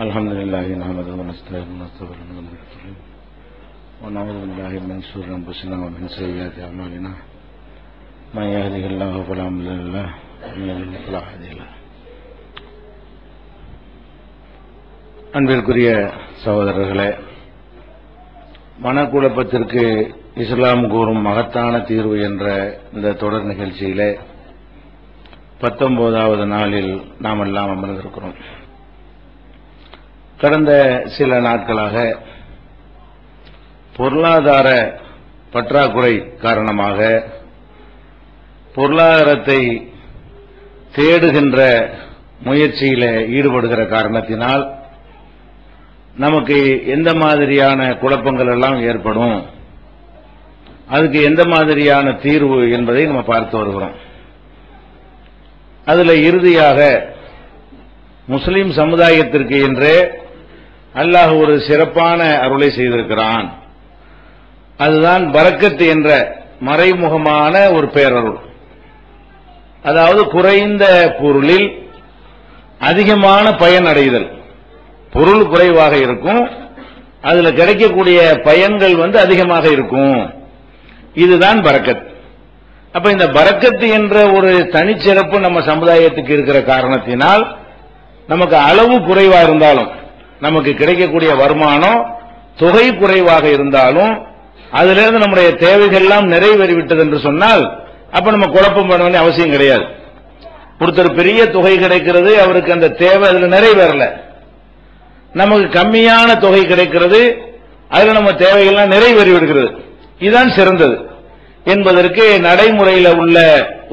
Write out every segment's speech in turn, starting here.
الحمد لله نحمده ونستعينه ونستغفره ونعوذ بالله من شرور انفسنا ومن سيئات اعمالنا من يهده الله فلا مضل له ومن يضلل فلا هادي له. அன்பிற்குரிய சகோதரர்களே, மனக்குழப்பத்திற்கு இஸ்லாம் கூறும் மகத்தான தீர்வு என்ற இந்த தொடர் நிகழ்ச்சியிலே 19வது நாளில் நாம் எல்லாம் அமர்ந்திருக்கிறோம். கடந்த சில நாட்களாக பொருளாதார பற்றாக்குறை காரணமாக பொருளாதாரத்தை தேடுகின்ற முயற்சியில் ஈடுபடுகிற காரணத்தினால் நமக்கு எந்த மாதிரியான குழப்பங்கள் எல்லாம் ஏற்படும், அதுக்கு எந்த மாதிரியான தீர்வு என்பதை நம்ம பார்த்து வருகிறோம். அதுல இறுதியாக முஸ்லிம் சமுதாயத்திற்கு என்றே அல்லாஹ் ஒரு சிறப்பான அருளை செய்திருக்கிறான். அதுதான் பரக்கத் என்ற மறைமுகமான ஒரு பேரருள். அதாவது குறைந்த பொருளில் அதிகமான பயன் அடைதல். பொருள் குறைவாக இருக்கும், அதுல கிடைக்கக்கூடிய பயன்கள் அதிகமாக இருக்கும். இதுதான் பரக்கத். அப்ப இந்த பரக்கத் என்ற ஒரு தனிச்சிறப்பு நம்ம சமுதாயத்துக்கு இருக்கிற காரணத்தினால் நமக்கு அளவு குறைவா இருந்தாலும், நமக்கு கிடைக்கக்கூடிய வருமானம் தொகை குறைவாக இருந்தாலும், அதிலிருந்து நம்முடைய தேவைகள் எல்லாம் நிறைவேறிவிட்டது என்று சொன்னால் அப்ப நம்ம குழப்பம் பண்ண வேண்டிய அவசியம் கிடையாது. ஒருத்தர் பெரிய தொகை கிடைக்கிறது, அவருக்கு அந்த தேவை அதுல நிறைவேறல. நமக்கு கம்மியான தொகை கிடைக்கிறது, அதுல நம்ம தேவைகள்லாம் நிறைவேறி விடுகிறது. இதுதான் சிறந்தது என்பதற்கு நடைமுறையில் உள்ள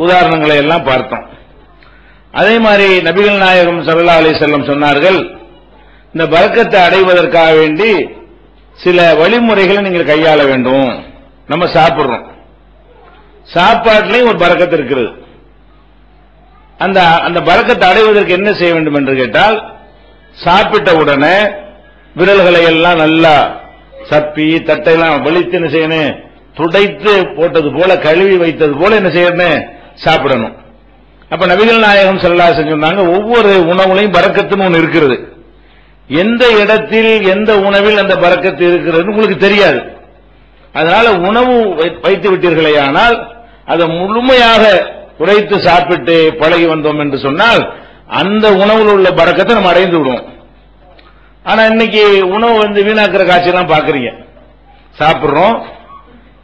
உதாரணங்களை எல்லாம் பார்த்தோம். அதே மாதிரி நபிகள் நாயகம் ஸல்லல்லாஹு அலைஹி வஸல்லம் சொன்னார்கள், இந்த பரக்கத்தை அடைவதற்காக வேண்டி சில வழிமுறைகளை நீங்கள் கையாள வேண்டும். நம்ம சாப்பிடுறோம், சாப்பாட்டிலையும் ஒரு பரக்கத்து இருக்கிறது. அந்த பரக்கத்தை அடைவதற்கு என்ன செய்ய வேண்டும் என்று கேட்டால், சாப்பிட்ட உடனே விரல்களை எல்லாம் நல்லா சப்பி தட்டையெல்லாம் வலித்து என்ன செய்யணும், துடைத்து போட்டது போல கழுவி வைத்தது போல என்ன செய்யணும், சாப்பிடணும். அப்ப நபிகள் நாயகம் ஸல்லல்லாஹு அலைஹி வஸல்லம் சொன்னாங்க, ஒவ்வொரு உணவுலையும் பரக்கத்துன்னு ஒன்று இருக்கிறது. எந்த இடத்தில் எந்த உணவில் அந்த பரக்கத்து இருக்கிறது உங்களுக்கு தெரியாது. அதனால உணவு வைத்து விட்டீர்களே ஆனால் அதை முழுமையாக குறைத்து சாப்பிட்டு பழகி வந்தோம் என்று சொன்னால் அந்த உணவில் உள்ள பரக்கத்தை நம்ம அடைந்து விடுவோம். ஆனா இன்னைக்கு உணவு வீணாக்குற காட்சியெல்லாம் பாக்குறீங்க. சாப்பிடுறோம்,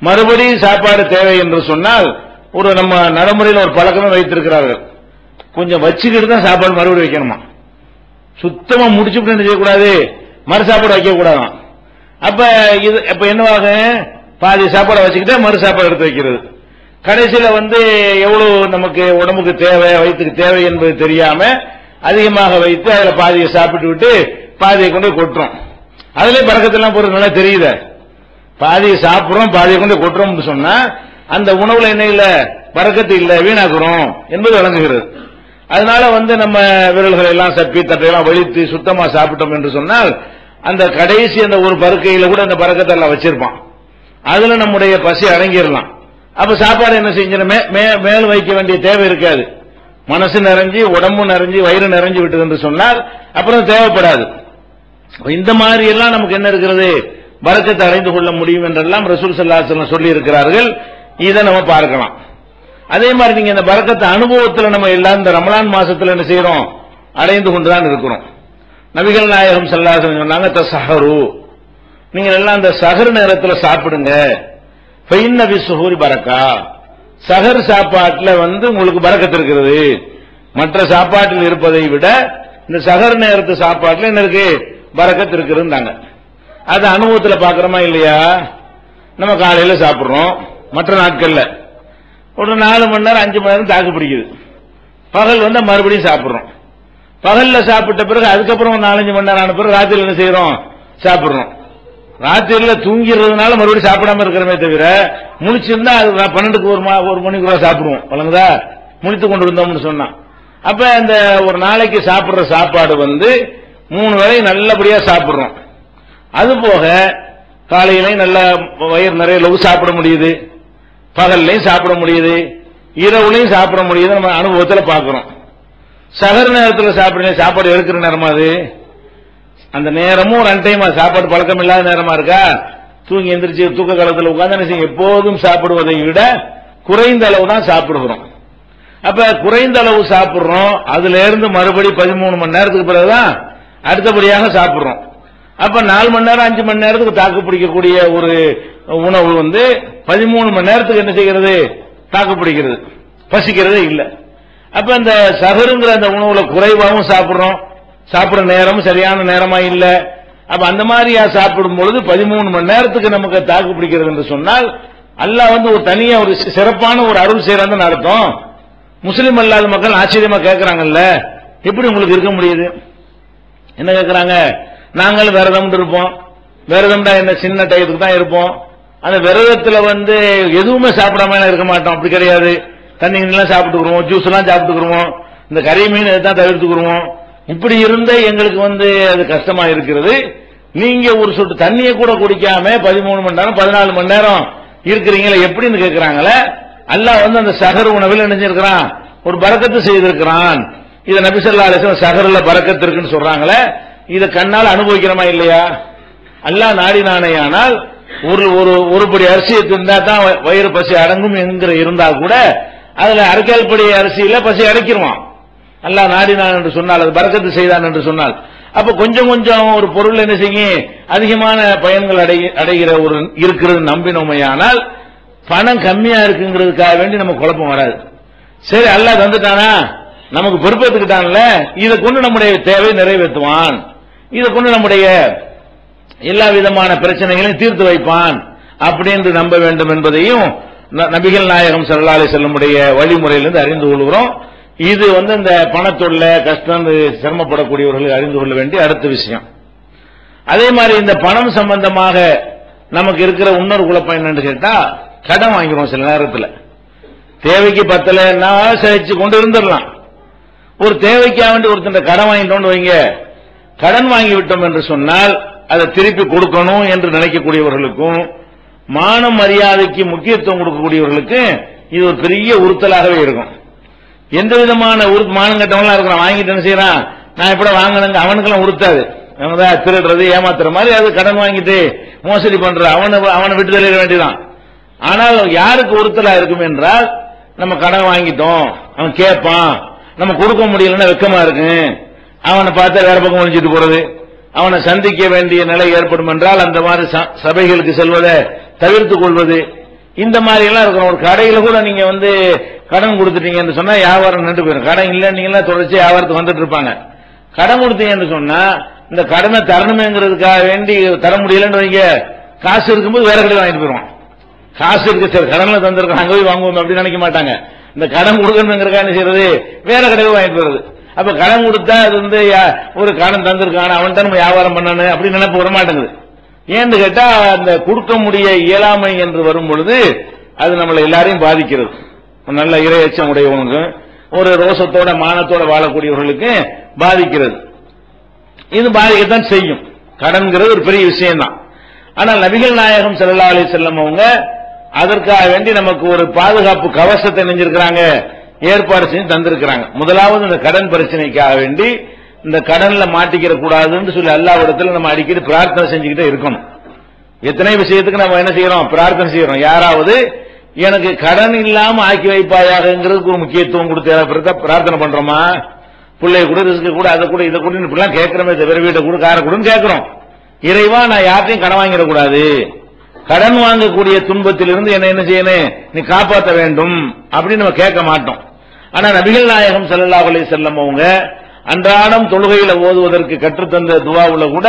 மறுபடியும் சாப்பாடு தேவை என்று சொன்னால் ஒரு நம்ம நடைமுறையில் ஒரு பழக்கமே வைத்திருக்கிறார்கள், கொஞ்சம் வச்சுக்கிட்டு தான் சாப்பாடு மறுபடியும் வைக்கணுமா. சுத்தமா முடிச்சுட்டு என்ன செய்யக்கூடாது, மறு சாப்பாடு வைக்க கூடாதான். அப்ப என்னவாக, பாதி சாப்பாடை வச்சுக்கிட்டே மறு சாப்பாடு எடுத்து வைக்கிறது. கடைசியில எவ்வளவு நமக்கு உடம்புக்கு தேவை, வயிற்றுக்கு தேவை என்பது தெரியாம அதிகமாக வைத்து அதுல பாதியை சாப்பிட்டு விட்டு பாதியை கொண்டு கொட்டுறோம். அதுல பறக்கத்தெல்லாம் போறது நல்லா தெரியுது. பாதியை சாப்பிடுறோம், பாதியை கொண்டு கொட்டுறோம் சொன்னா அந்த உணவுல என்ன இல்ல, பறக்கத்து இல்ல, வீணாக்குறோம் என்பது விளங்குகிறது. அதனால நம்ம விரல்களை எல்லாம் சப்பி தட்டையெல்லாம் வலித்து சுத்தமா சாப்பிட்டோம் என்று சொன்னால் அந்த கடைசி அந்த ஒரு பருக்கையில கூட அந்த பறக்கத்தை எல்லாம் வச்சிருப்பான், அதுல நம்முடைய பசி அடங்கிடலாம். அப்ப சாப்பாடு என்ன செஞ்சிடும், மேல் வைக்க வேண்டிய தேவை இருக்காது. மனசு நிறைஞ்சி உடம்பு நிறைஞ்சி வயிறு நிறைஞ்சு விட்டது என்று சொன்னால் அப்புறம் தேவைப்படாது. இந்த மாதிரி எல்லாம் நமக்கு என்ன இருக்கிறது, பரக்கத்தை அடைந்து கொள்ள முடியும் என்றெல்லாம் ரசூல் ஸல்லல்லாஹு அலைஹி வஸல்லம் சொல்லி இருக்கிறார்கள். இதை நம்ம பார்க்கலாம். அதே மாதிரி நீங்க இந்த பரக்கத்தை அனுபவத்தில் நம்ம எல்லாம் இந்த ரமலான் மாசத்துல என்ன செய்யறோம், அடைந்து கொண்டுதான் இருக்கிறோம். நபிகள் நாயகம் ஸல்லல்லாஹு அலைஹி வஸல்லம் சொன்னாங்க, தஸஹரு, நீங்க எல்லாம் அந்த சஹர் நேரத்தில் சாப்பிடுங்க. ஃபைன்ன பிஸ்ஸுஹூரி பரக்கா, சஹர் சாப்பாட்டுல உங்களுக்கு பரக்கத்து இருக்கிறது. மற்ற சாப்பாட்டில் இருப்பதை விட இந்த சஹர் நேரத்து சாப்பாட்டுல என்ன இருக்கு, பரக்கத்து இருக்குதுன்னாங்க. அது அனுபவத்தில் பாக்குறோமா இல்லையா? நம்ம காலையில சாப்பிடுறோம், மற்ற நாட்கள்ல ஒரு 4 மணி நேரம் 5 மணி நேரம் தாக்கு பிடிக்குது. பகல் மறுபடியும் சாப்பிடுறோம். பகல்ல சாப்பிட்ட பிறகு அதுக்கப்புறம் 4-5 மணி நேரம் ஆன பிறகு ராத்திரியில் என்ன செய்யறோம், சாப்பிடுறோம். ராத்திரியில தூங்கிறதுனால மறுபடியும் சாப்பிடாம இருக்கிறமே தவிர முழிச்சிருந்தா அது 12க்கு 1 மணிக்குள்ள சாப்பிடுவோம். வழங்குதா, முழித்து கொண்டு இருந்தோம்னு சொன்னா. அப்ப அந்த ஒரு நாளைக்கு சாப்பிடுற சாப்பாடு 3 வேளை நல்லபடியா சாப்பிடுறோம். அது போக காலையிலையும் நல்ல வயிறு நிறைய லவு சாப்பிட முடியுது, பகல்லையும் சாப்பிட முடியுது, இரவுலையும் சாப்பிட முடியுது. நம்ம அனுபவத்தில் பார்க்கிறோம். சஹர் நேரத்தில் சாப்பிடுங்க, சாப்பாடு எடுக்கிற நேரமா அது? அந்த நேரமும் ஒரு அன்டைமா சாப்பாடு பழக்கம் இல்லாத நேரமா இருக்கா? தூங்கி எந்திரிச்சு தூக்க காலத்தில் உட்கார்ந்து எப்போதும் சாப்பிடுவதை விட குறைந்த அளவு தான் சாப்பிடுகிறோம். அப்ப குறைந்த அளவு சாப்பிடுறோம், அதுல இருந்து மறுபடி 13 மணி நேரத்துக்கு பிறகுதான் அடுத்தபடியாக சாப்பிடுறோம். அப்ப 4 மணி நேரம் 5 மணி நேரத்துக்கு தாக்கு பிடிக்கக்கூடிய ஒரு உணவு 13 மணி நேரத்துக்கு என்ன செய்கிறது? தாக்கு பிடிக்கிறது, பசிக்கிறதே இல்லை. அப்ப இந்த சஹருங்கிற அந்த உணவுல குறைவாகவும் சாப்பிடுறோம், சாப்பிடுற நேரமும் சரியான நேரமா இல்ல. அப்ப அந்த மாதிரியா சாப்பிடும் பொழுது 13 மணி நேரத்துக்கு நமக்கு தாக்கு பிடிக்கிறது என்று சொன்னால் அல்லாஹ் ஒரு தனியா ஒரு சிறப்பான ஒரு அருள் செய்யறான்னு அர்த்தம். முஸ்லிம் அல்லாத மக்கள் ஆச்சரியமா கேட்கறாங்கல்ல, எப்படி உங்களுக்கு இருக்க முடியுது? என்ன கேட்கறாங்க? நாங்கள் விரதம் இருப்போம். விரதம்டா என்ன, சின்ன டயத்துக்கு தான் இருப்போம். அந்த விரதத்துல எதுவுமே சாப்பிடாம இருக்க மாட்டோம். அப்படி கிடையாது. தண்ணி எல்லாம் சாப்பிட்டுக்குருவோம், ஜூஸ் எல்லாம் சாப்பிட்டுக்குருவோம், இந்த கறி மீன் இதான் தவிர்த்துக்குருவோம். இப்படி இருந்த எங்களுக்கு அது கஷ்டமா இருக்கிறது. நீங்க ஒரு சொட்டு தண்ணியை கூட குடிக்காம 13 மணி நேரம் 14 மணி நேரம் இருக்கிறீங்களா எப்படின்னு கேட்கிறாங்களே. அல்லாஹ் அந்த சஹர் உணவில் நினைஞ்சிருக்கிறான், ஒரு பரக்கத்து செய்திருக்கிறான். இத நபி ஸல்லல்லாஹு அலைஹி வஸல்லம் சஹர்ல பரக்கத்து இருக்குன்னு சொல்றாங்களே, இத கண்ணால் அனுபவிக்கிறோமா இல்லையா? அல்லாஹ் நாடினானேயானால் ஒரு படி அரிசியை தின்னா தான் வயிறு பசி அடங்கும் என்கிற இருந்தா கூட அதுல அரைக்கால் படி அரிசியில பசி அடைக்கிடுவான். அல்லாஹ் நாடினான் என்று சொன்னால், அது பரக்கத்து செய்தான் என்று சொன்னால், அப்ப கொஞ்சம் கொஞ்சம் ஒரு பொருள் என்ன செய்யும், அதிகமான பயன்கள் அடைகிற ஒரு இருக்கிறது நம்பினோமையானால் பணம் கம்மியா இருக்குங்கிறதுக்காக வேண்டி நம்ம குழப்பம் வராது. சரி, அல்லாஹ் தந்துட்டானா, நமக்கு பொறுப்பேற்றுக்கிட்டான்ல, இதை கொண்டு நம்முடைய தேவை நிறைவேற்றுவான், இதை கொண்டு நம்முடைய எல்லா விதமான பிரச்சனைகளையும் தீர்த்து வைப்பான் அப்படின்னு நம்ப வேண்டும் என்பதையும் நபிகள் நாயகம் ஸல்லல்லாஹு அலைஹி வஸல்லமுடைய வழிமுறையிலிருந்து அறிந்து கொள்கிறோம். இது இந்த பணத்தொல்ல கஷ்டம் சிரமப்படக்கூடியவர்களுக்கு அறிந்து கொள்ள வேண்டிய அடுத்த விஷயம். அதே மாதிரி இந்த பணம் சம்பந்தமாக நமக்கு இருக்கிற இன்னொரு குழப்பம் என்னன்னு கேட்டா, கடன் வாங்கிடுவோம். சில நேரத்தில் தேவைக்கு பத்தலைன்னா சகிச்சு கொண்டு இருந்துடலாம். ஒரு தேவைக்காக வேண்டி ஒருத்தர் கடன் வாங்கிட்டோம்னு வைங்க, கடன் வாங்கி விட்டோம் என்று சொன்னால் அதை திருப்பி கொடுக்கணும் என்று நினைக்கக்கூடியவர்களுக்கும் மான மரியாதைக்கு முக்கியத்துவம் கொடுக்கக்கூடியவர்களுக்கு இது ஒரு பெரிய உறுத்தலாகவே இருக்கும். எந்த விதமான மானம் கட்டவங்களா இருக்கிறான், வாங்கிட்டு என்ன செய்யறான், நான் இப்ப வாங்கினங்க, அவனுக்கெல்லாம் உறுத்தாது. அவங்கதான் திருடுறது ஏமாத்துற மாதிரி அது கடன் வாங்கிட்டு மோசடி பண்ற அவனை விட்டு தெளிய வேண்டியதான். ஆனால் யாருக்கு உறுத்தலா இருக்கும் என்றால், நம்ம கடன் வாங்கிட்டோம், அவன் கேட்பான், நம்ம கொடுக்க முடியலன்னா வெக்கமா இருக்கு, அவனை பார்த்தா வேற பக்கம் ஒழிஞ்சிட்டு போறது, அவனை சந்திக்க வேண்டிய நிலை ஏற்படும் என்றால் அந்த மாதிரி சபைகளுக்கு செல்வதை தவிர்த்துக் கொள்வது, இந்த மாதிரி எல்லாம் இருக்கும். ஒரு கடையில கூட நீங்க கடன் கொடுத்துட்டீங்கன்னு சொன்னா வியாபாரம் நின்று போயிடும். கடன் இல்லைன்னீங்கன்னா தொடர்ச்சி வியாபாரத்துக்கு வந்துட்டு இருப்பாங்க. கடன் கொடுத்தீங்கன்னு சொன்னா இந்த கடனை தரணுமேங்கிறதுக்காக வேண்டி தர முடியலன்னு வைங்க, காசு இருக்கும்போது வேற கடையில் வாங்கிட்டு போயிடுவான். காசு இருக்கு சார், கடன்ல தந்திருக்கோம், அங்க போய் வாங்குவோம் அப்படின்னு நினைக்க மாட்டாங்க. இந்த கடன் கொடுக்கணுங்கிறக்கா என்ன செய்யறது, வேற கடையில் வாங்கிட்டு போறது. அப்ப கடன் கொடுத்தா அது ஒரு கடன் தந்திருக்கான அவன் தான் நம்ம வியாபாரம் பண்ணணும் அப்படின்னு நினைப்பு வர மாட்டேங்குது. ஏன்னு கேட்டா, அந்த கொடுக்க முடிய இயலாமை என்று வரும் பொழுது அது நம்மளை எல்லாரையும் பாதிக்கிறது. நல்ல இறையச்சம் உடையவனுக்கு, ஒரு ரோசத்தோட மானத்தோட வாழக்கூடியவர்களுக்கு பாதிக்கிறது. இது பாதிக்கத்தான் செய்யும். கடன்கிறது ஒரு பெரிய விஷயம் தான். ஆனால் நபிகள் நாயகம் ஸல்லல்லாஹு அலைஹி வஸல்லம் அவங்க அதற்காக வேண்டி நமக்கு ஒரு பாதுகாப்பு கவசத்தை நெஞ்சிருக்கிறாங்க, ஏற்பாடு செஞ்சு தந்திருக்கிறாங்க. முதலாவது இந்த கடன் பிரச்சனைக்காக வேண்டி இந்த கடன்ல மாட்டிக்கிற கூடாதுன்னு சொல்லி அல்லாஹ்விடத்தில் நம்ம அடிக்கடி பிரார்த்தனை செஞ்சுக்கிட்டே இருக்கணும். எத்தனை விஷயத்துக்கு நம்ம என்ன செய்யறோம், பிரார்த்தனை செய்யறோம். யாராவது எனக்கு கடன் இல்லாம ஆக்கி வைப்பாயாங்கிறதுக்கு ஒரு முக்கியத்துவம் கொடுத்து பிரார்த்தனை பண்றோமா? பிள்ளைய கூட ரிஸ்க் கூட அதை கூட இதை கூட இப்படிலாம் கேட்கிறோமே தவிர வீட்டை கூட காரை கூட கேட்கிறோம். இறைவா, நான் யார்ட்டையும் கடன் வாங்கிடக்கூடாது, கடன் வாங்கக்கூடிய துன்பத்திலிருந்து என்ன செய்யணும், நீ காப்பாற்ற வேண்டும் அப்படின்னு நம்ம கேட்க மாட்டோம். ஆனா நபிகள் நாயகம் ஸல்லல்லாஹு அலைஹி வஸல்லம் அவங்க அன்றாடம் தொழுகையில ஓதுவதற்கு கற்றுத்தந்த துஆவுல கூட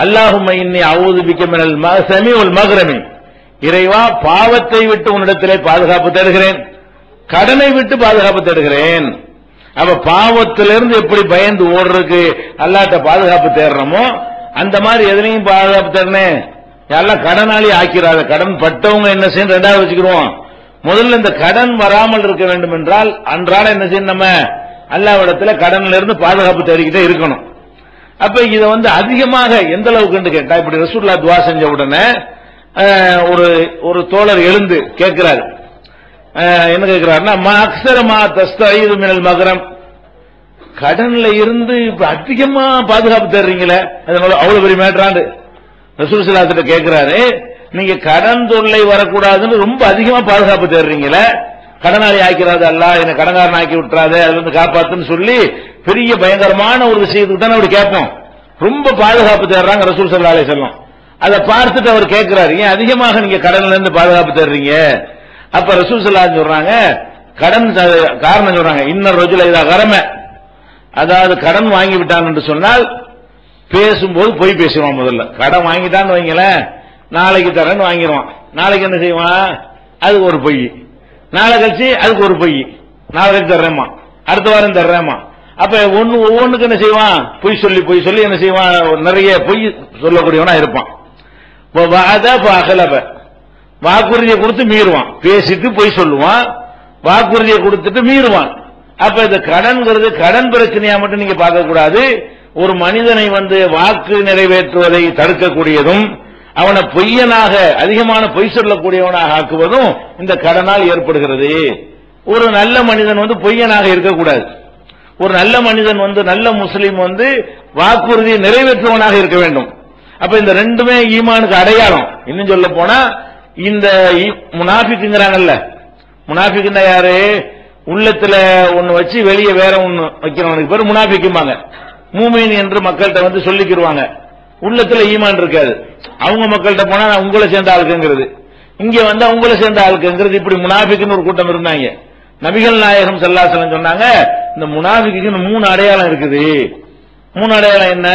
அல்லாஹும்ம இன்னி அஊது பிக மினல் மஹ்சமி வல் மக்ரமி, இறைவா பாவத்தை விட்டு உன்னிடத்திலே பாதுகாப்பு தேடுகிறேன், கடனை விட்டு பாதுகாப்பு தேடுகிறேன். அப்ப பாவத்திலிருந்து எப்படி பயந்து ஓடுறதுக்கு அல்லாஹ்ட்ட பாதுகாப்பு தேடுறோமோ அந்த மாதிரி எதுலையும் பாதுகாப்பு தேடுறேன். எல்லாம் கடனாளி ஆக்கிறாத, கடன் பட்டவங்க என்ன செய்யணும் ரெண்டாவது வச்சுக்கிறோம். முதல்ல இந்த கடன் வராமல் இருக்க வேண்டும் என்றால் அன்றாட என்ன செய்யணும், நம்ம அல்லாஹ்விடத்துல கடன்ல இருந்து பாதுகாப்பு தேடிக்கிட்டே இருக்கணும். அப்ப இதை அதிகமாக எந்த அளவுக்கு கேட்டா, இப்படி ரசூலுல்லாஹ் துஆ செஞ்ச உடனே ஒரு தோழர் எழுந்து கேட்கிறார். என்ன கேட்கிறாருன்னா, மா அக்ஸர மா தஸ்தஈது மினல் மக்ரம், கடன்ல இருந்து இப்ப அதிகமா பாதுகாப்பு தர்றீங்களே, அதனால அவ்வளவு பெரிய மேட்டராண்டு ரசூல் ஸல்லல்லாஹு அலைஹி வஸல்லம் கேட்கிறாரு. நீங்க கடன் தொல்லை வரக்கூடாதுன்னு ரொம்ப அதிகமா பாதுகாப்பு தர்றீங்களே, கடனாளி ஆக்கிறாது அல்லாஹ், என்ன கடன்காரன் ஆக்கி விட்டுறாது, அதுல இருந்து காப்பாத்துன்னு சொல்லி பெரிய பயங்கரமான ஒரு விஷயத்துக்கு தானே அப்படி கேட்போம். ரொம்ப பாதுகாப்பு தேடுறாங்க ரசூல் ஸல்லல்லாஹு அலைஹி வஸல்லம். அதை பார்த்துட்டு அவர் கேட்கிறாரு, ஏன் அதிகமாக நீங்க கடன்ல இருந்து பாதுகாப்பு தர்றீங்க? அப்ப ரசூல் ஸல்லல்லாஹு அலைஹி சொல்றாங்க, கடன் காரணம் சொல்றாங்க, இன்னர் ரஜுல இதா கரம, அதாவது கடன் வாங்கி விட்டான் என்று சொன்னால் பேசும்போது பொய் பேசுவான். முதல்ல கடன் வாங்கிட்டான்னு வைங்களேன், நாளைக்கு தரேன்னு வாங்கிடுவான். நாளைக்கு என்ன செய்வான், அதுக்கு ஒரு பொய். நாளை கழிச்சு அதுக்கு ஒரு பொய், நாளை கழிச்சு தர்றேம்மா, அடுத்த வாரம் தர்றேம்மா. அப்ப ஒவ்வொன்றுக்கு என்ன செய்வான், பொய் சொல்லி என்ன செய்வான், நிறைய பொய் சொல்லக்கூடியவனா இருப்பான். வாக்குறுதியை கொடுத்து மீறுவான், பேசிட்டு பொய் சொல்லுவான், வாக்குறுதியை கொடுத்துட்டு மீறுவான். அப்ப இந்த கடன்கிறது கடன் பிரச்சனையா மட்டும் நீங்க பார்க்க கூடாது. ஒரு மனிதனை வாக்கு நிறைவேற்றுவதை தடுக்கக்கூடியதும் அவனை பொய்யனாக அதிகமான பொய் சொல்லக்கூடியவனாக ஆக்குவதும் இந்த கடனால் ஏற்படுகிறது. ஒரு நல்ல மனிதன் பொய்யனாக இருக்கக்கூடாது. ஒரு நல்ல மனிதன் நல்ல முஸ்லீம் வாக்குறுதியை நிறைவேற்றுவனாக இருக்க வேண்டும். அப்ப இந்த ரெண்டுமே ஈமானுக்கு அடையாளம். இன்னும் சொல்ல போனா இந்த முனாஃபிக்குங்கறாங்கல்ல, முனாஃபிக்குன்னா யாரு, உள்ளத்துல ஒண்ணு வச்சு வெளியே வேற ஒண்ணு வைக்கிறவனுக்கு பேர் முனாஃபிக்கும்பாங்க. மூமின் என்று மக்கள்கிட்ட சொல்லிக்கிடுவாங்க, உள்ளத்துல ஈமான் இருக்காது. அவங்க மக்கள்கிட்ட போனா நான் உங்களை சேர்ந்த ஆளுக்குங்கிறது, இங்க உங்களை சேர்ந்த ஆளுக்குங்கிறது, இப்படி முனாஃபிக்குன்னு ஒரு கூட்டம் இருந்தாங்க. நபிகள் நாயகம் ஸல்லல்லாஹு அலைஹி வஸல்லம் சொன்னாங்க, இந்த முனாஃபிக்கு 3 அடையாளம் இருக்குது. 3 அடையாளம் என்ன,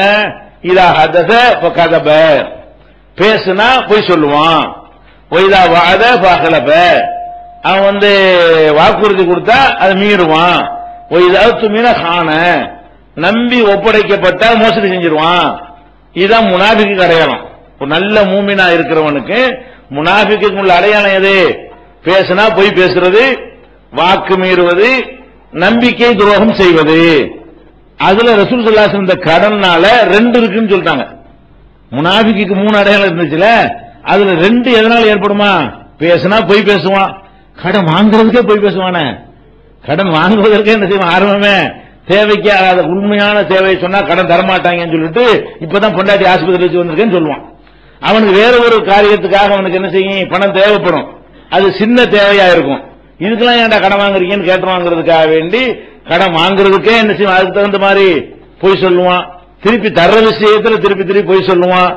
இதா ஹதஸ ஃபகதப, பேசுனா பொய் சொல்லுவான். வைதா வஅத ஃபஅஹலப, அவன் வாக்குறுதி கொடுத்தா அதை மீறுவான். வைதா துமின கான, நம்பி ஒப்படைக்கப்பட்டா மோசடி செஞ்சிருவான். இதுதான் முனாஃபிக்கு அடையாளம். ஒரு நல்ல மூமினா இருக்கிறவனுக்கு முனாஃபிக்கு உள்ள அடையாளம் எது, பேசுனா பொய் பேசுறது, வாக்கு மீறுவது, நம்பிக்கை துரோகம் செய்வது. அதுல ரசூல் ஸல்லல்லாஹு அலைஹி வஸல்லம் இந்த கடனால 2 இருக்குன்னு சொல்லிட்டாங்க. முனாஃபிக்கு 3 அடையாளம் இருந்துச்சுல, அதுல 2 எதனால ஏற்படுமா, பேசுனா பொய் பேசுவான், கடன் வாங்குறதுக்கே பொய் பேசுவானே, கடன் வாங்குவதற்கே என்ன செய்வான், ஆரம்பமே தேவைக்கு உண்மையான தேவையை சொன்னா கடன் தரமாட்டாங்கன்னு சொல்லிட்டு இப்பதான் பொண்டாட்டி ஆஸ்பத்திரி வச்சு வந்திருக்கேன்னு சொல்லுவான். அவனுக்கு வேற ஒரு காரியத்துக்காக அவனுக்கு என்ன செய்யும், பணம் தேவைப்படும், அது சின்ன தேவையா இருக்கும். இதுக்கெல்லாம் ஏன்டா கடன் வாங்குறீங்கன்னு கேட்டு வாங்குறதுக்காக வேண்டி கடன் வாங்குறதுக்கே என்ன செய்வான், அதுக்கு தகுந்த மாதிரி பொய் சொல்லுவான். திருப்பி தர்ற விஷயத்துல திருப்பி பொய் சொல்லுவான்.